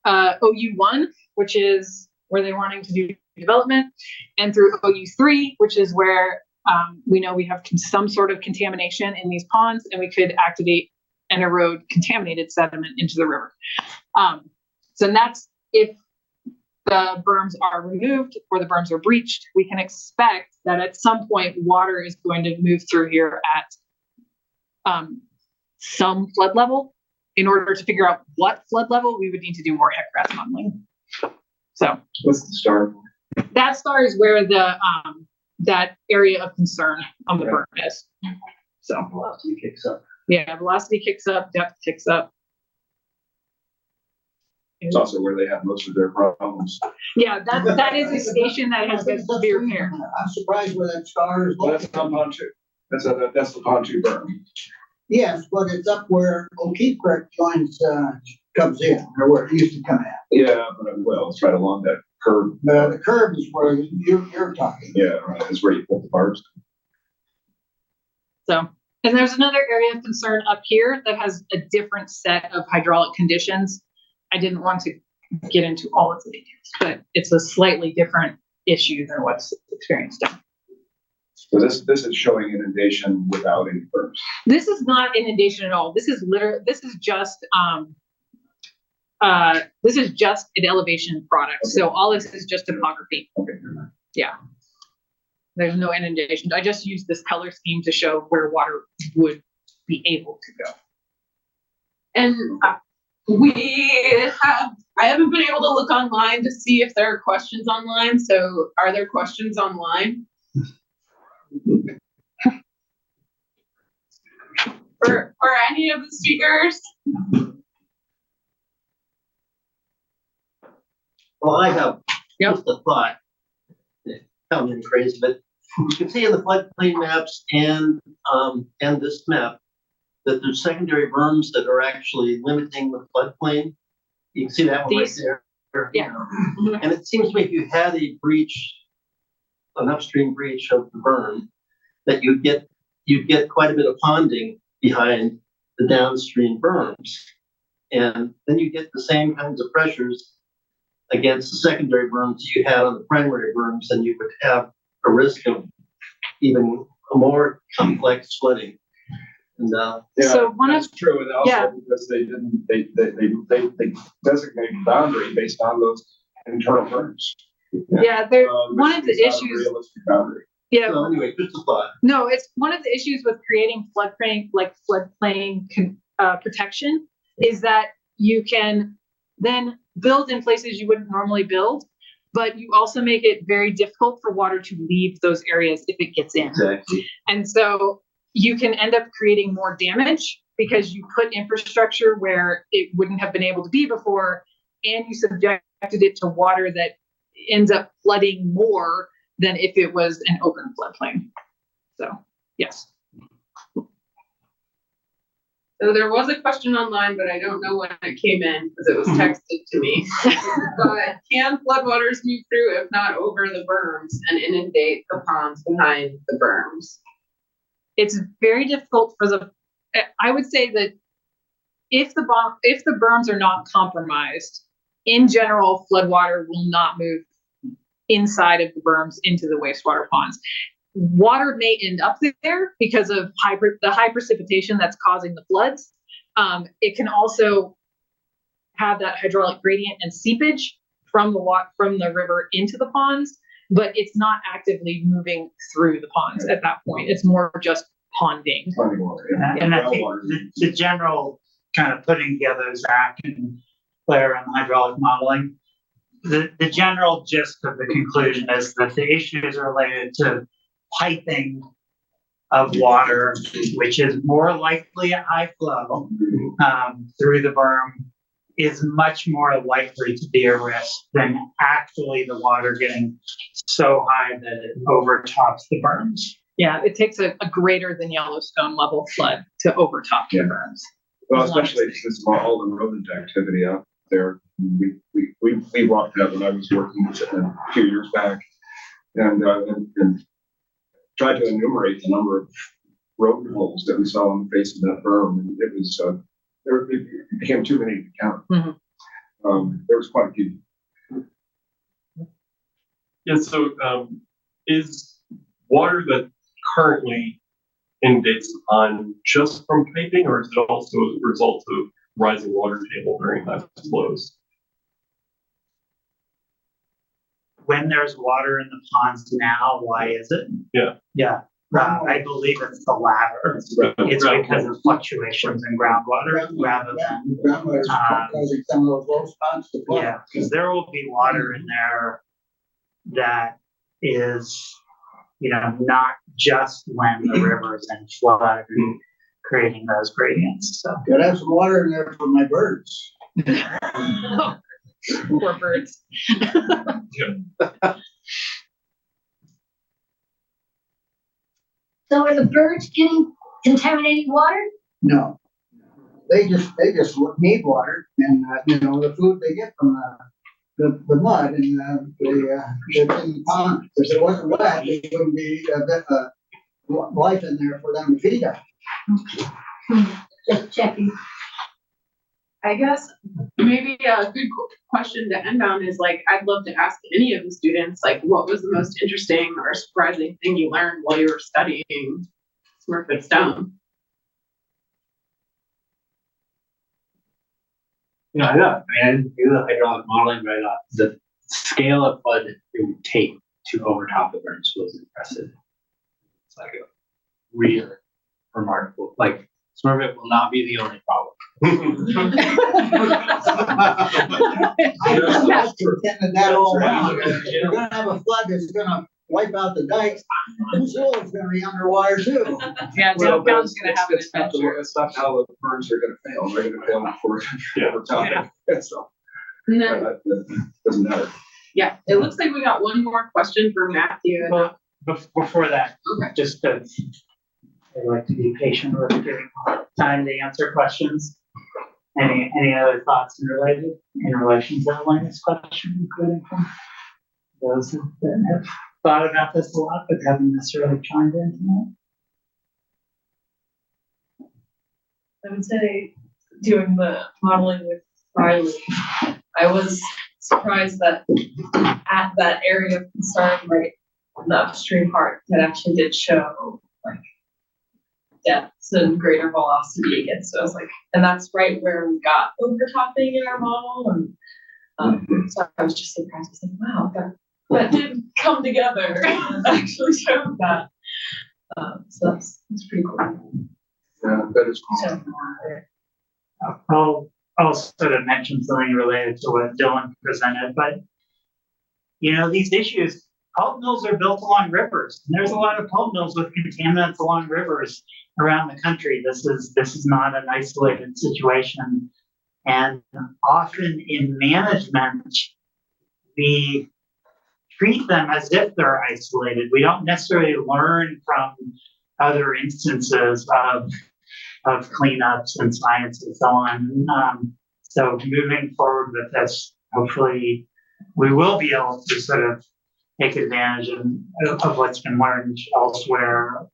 OU1, which is where they're wanting to do development, and through OU3, which is where we know we have some sort of contamination in these ponds, and we could activate and erode contaminated sediment into the river. So that's if the berms are removed or the berms are breached, we can expect that at some point water is going to move through here at some flood level. In order to figure out what flood level, we would need to do more heck grass modeling. So what's the star? That star is where the that area of concern on the berm is. So Velocity kicks up. Yeah, velocity kicks up, depth kicks up. It's also where they have most of their problems. Yeah, that is a station that has been severe repair. I'm surprised where that star is Well, that's not pontoon. That's the pontoon berm. Yes, but it's up where O'Keefe Creek joins, comes in, or where it used to come at. Yeah, but well, it's right along that curve. The curve is where you're talking. Yeah, right. That's where you put the barbs. So, and there's another area of concern up here that has a different set of hydraulic conditions. I didn't want to get into all of the details, but it's a slightly different issue than what's experienced down. So this is showing inundation without any berms. This is not inundation at all. This is just an elevation product. Okay. So all this is just topography. Okay. Yeah. There's no inundation. I just used this color scheme to show where water would be able to go. And I haven't been able to look online to see if there are questions online. So are there questions online? For any of the speakers? Well, I have just a thought. Sounds crazy, but you can see in the floodplain maps and this map that there's secondary berms that are actually limiting the floodplain. You can see that one right there. Yeah. And it seems to me if you had a breach, an upstream breach of the berm, that you'd get quite a bit of ponding behind the downstream berms. And then you get the same kinds of pressures against the secondary berms you had on the primary berms, and you would have a risk of even a more complex flooding. And yeah, so that's true, and also because they designated boundary based on those internal berms. Yeah, one of the issues. Realistic boundary. Yeah. So anyway, just a thought. No, it's one of the issues with creating floodplain protection is that you can then build in places you wouldn't normally build, but you also make it very difficult for water to leave those areas if it gets in. Exactly. And so you can end up creating more damage because you put infrastructure where it wouldn't have been able to be before, and you subjected it to water that ends up flooding more than if it was an open floodplain. So, yes. So there was a question online, but I don't know when it came in because it was texted to me. But can floodwaters move through if not over the berms and inundate the ponds behind the berms? It's very difficult for the, I would say that if the berms are not compromised, in general, floodwater will not move inside of the berms into the wastewater ponds. Water may end up there because of the high precipitation that's causing the floods. It can also have that hydraulic gradient and seepage from the river into the ponds, but it's not actively moving through the ponds at that point. It's more just ponding. And I think the general kind of putting together Zack and Claire on hydraulic modeling, the general gist of the conclusion is that the issues related to piping of water, which is more likely at high flow through the berm, is much more likely to be a risk than actually the water getting so high that it overtops the berms. Yeah, it takes a greater than Yellowstone level flood to overtop the berms. Well, especially since all the rodent activity out there, we walked that when I was working a few years back, and tried to enumerate the number of rodent holes that we saw on the face of that berm, and it was it became too many to count. There was quite a few. Yeah. So, is water that currently inundates the pond just from piping, or is it also a result of rising water table during high flows? When there's water in the ponds now, why is it? Yeah. I believe it's the latter. It's because of fluctuations in groundwater rather than causing some of those low spots to flood. yeah, because there will be water in there that is, not just when the river is in flood creating those gradients. So Gotta have some water in there for my birds. Poor birds. So are the birds getting contaminated water? No. They just need water, and, the food they get from the mud, and, it's in the pond. If it wasn't wet, there wouldn't be a bit of life in there for them to feed on. Just checking. I guess maybe a good question to end on is I'd love to ask any of the students, what was the most interesting or surprising thing you learned while you were studying Smurfit Stone? I didn't do the hydraulic modeling, but the scale of flood it would take to overtop the berms was impressive. It's a really remarkable. Smurfit will not be the only problem. I'm not contending that all around. We're gonna have a flood that's gonna wipe out the dikes, and Sewell's gonna be underwater too. Yeah, downtown's gonna have an adventure. That's not how the birds are gonna fail. They're gonna fail for time. So And then, that doesn't matter. yeah, it looks like we got one more question for Matthew. well, before that, Okay. just to, I like to be patient with giving time to answer questions. Any other thoughts in relation to Elena's question, including from those that have thought about this a lot but haven't necessarily chimed in tonight? I would say doing the modeling with Riley, I was surprised that at that area of concern, right, the upstream part, that actually did show depths and greater velocity again. So I was and that's right where we got overtopping in our model. And so I was just surprised. I was wow, that did come together and actually showed that. So that's pretty cool. Yeah, that is cool. So, I'll sort of mention something related to what Dylan presented, but these issues pulp mills are built along rivers. And there's a lot of pulp mills with contaminants along rivers around the country. This is not an isolated situation. And often in management, we treat them as if they're isolated. We don't necessarily learn from other instances of cleanups and science and so on. So moving forward with this, hopefully we will be able to sort of take advantage of what's been learned elsewhere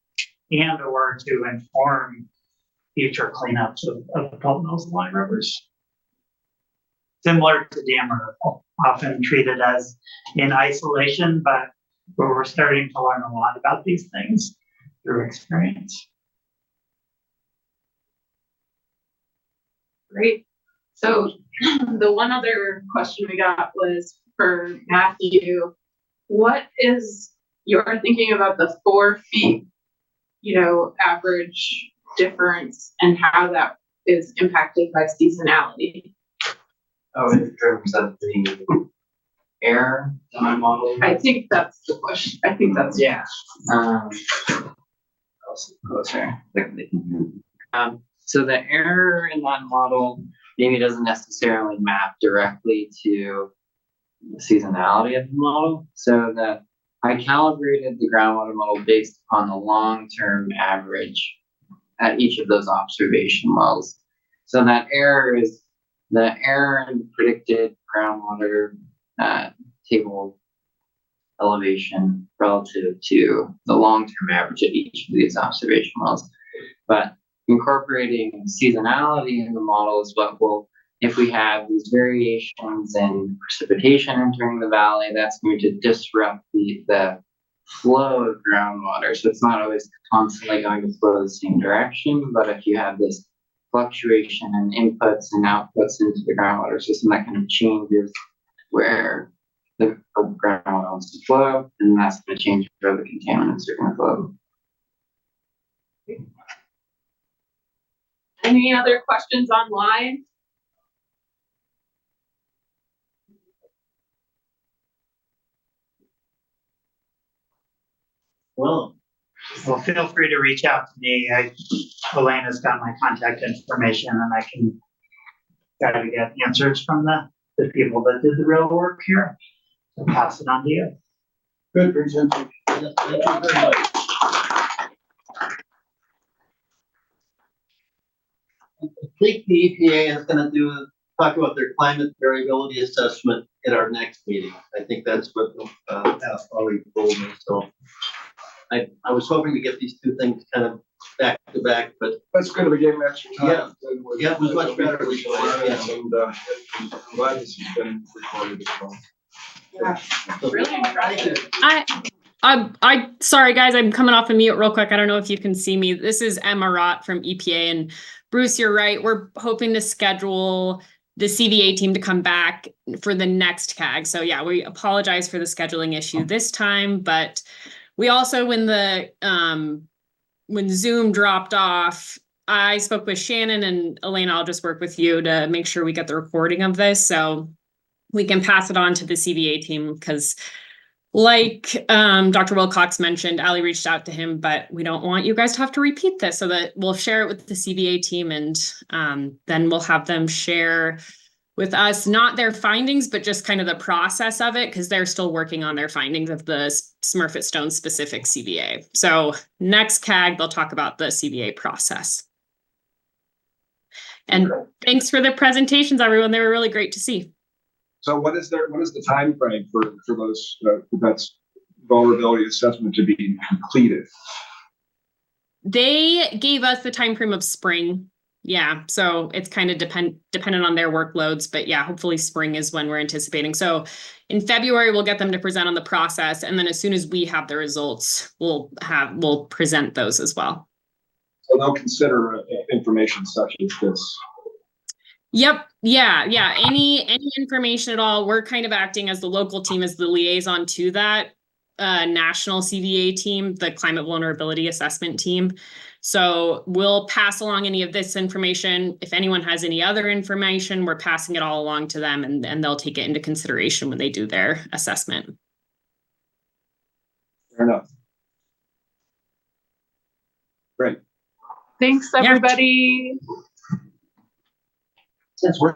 and or to inform future cleanups of pulp mills along rivers. Similar to dam removal, often treated as in isolation, but we're starting to learn a lot about these things through experience. Great. So the one other question we got was for Matthew. What is your thinking about the 4 feet, average difference and how that is impacted by seasonality? Oh, in terms of the error in my model? I think that's the question. I think that's, yeah. I'll sit closer. So the error in that model maybe doesn't necessarily map directly to the seasonality of the model. So that I calibrated the groundwater model based on the long-term average at each of those observation wells. So that error is the error in predicted groundwater table elevation relative to the long-term average at each of these observation wells. But incorporating seasonality in the model is what will, if we have these variations in precipitation entering the valley, that's going to disrupt the flow of groundwater. So it's not always constantly going to flow the same direction, but if you have this fluctuation in inputs and outputs into the groundwater system, that kind of changes where the groundwater wants to flow, and that's going to change where the contaminants are going to flow. Any other questions online? Well, feel free to reach out to me. Elena's got my contact information, and I can try to get answers from the people that did the real work here. So pass it on to you. Good presentation. Thank you very much. I think the EPA is gonna talk about their climate variability assessment at our next meeting. I think that's what Ollie told me, so. I was hoping to get these two things kind of back to back, but. That's good, we gave them extra time. Yeah, it was much better. I'm glad this has been recorded as well. Yeah, really impressive. I sorry guys, I'm coming off of mute real quick. I don't know if you can see me. This is Emma Rott from EPA, and Bruce, you're right. We're hoping to schedule the CVA team to come back for the next CAG. So yeah, we apologize for the scheduling issue this time, but we also, when Zoom dropped off, I spoke with Shannon, and Elena, I'll just work with you to make sure we get the recording of this so we can pass it on to the CVA team, because like Dr. Wilcox mentioned, Ali reached out to him, but we don't want you guys to have to repeat this, so that we'll share it with the CVA team, and then we'll have them share with us, not their findings, but just kind of the process of it, because they're still working on their findings of the Smurfit Stone specific CVA. So next CAG, they'll talk about the CVA process. And thanks for the presentations, everyone. They were really great to see. So what is the time frame for those that's vulnerability assessment to be completed? They gave us the time frame of spring. Yeah, so it's kind of dependent on their workloads, but yeah, hopefully spring is when we're anticipating. So in February, we'll get them to present on the process, and then as soon as we have the results, we'll present those as well. So they'll consider information such as this. Yep. Yeah. Any information at all. We're kind of acting as the local team, as the liaison to that national CVA team, the climate vulnerability assessment team. So we'll pass along any of this information. If anyone has any other information, we're passing it all along to them, and they'll take it into consideration when they do their assessment. Fair enough. Great. Thanks, everybody. Since we're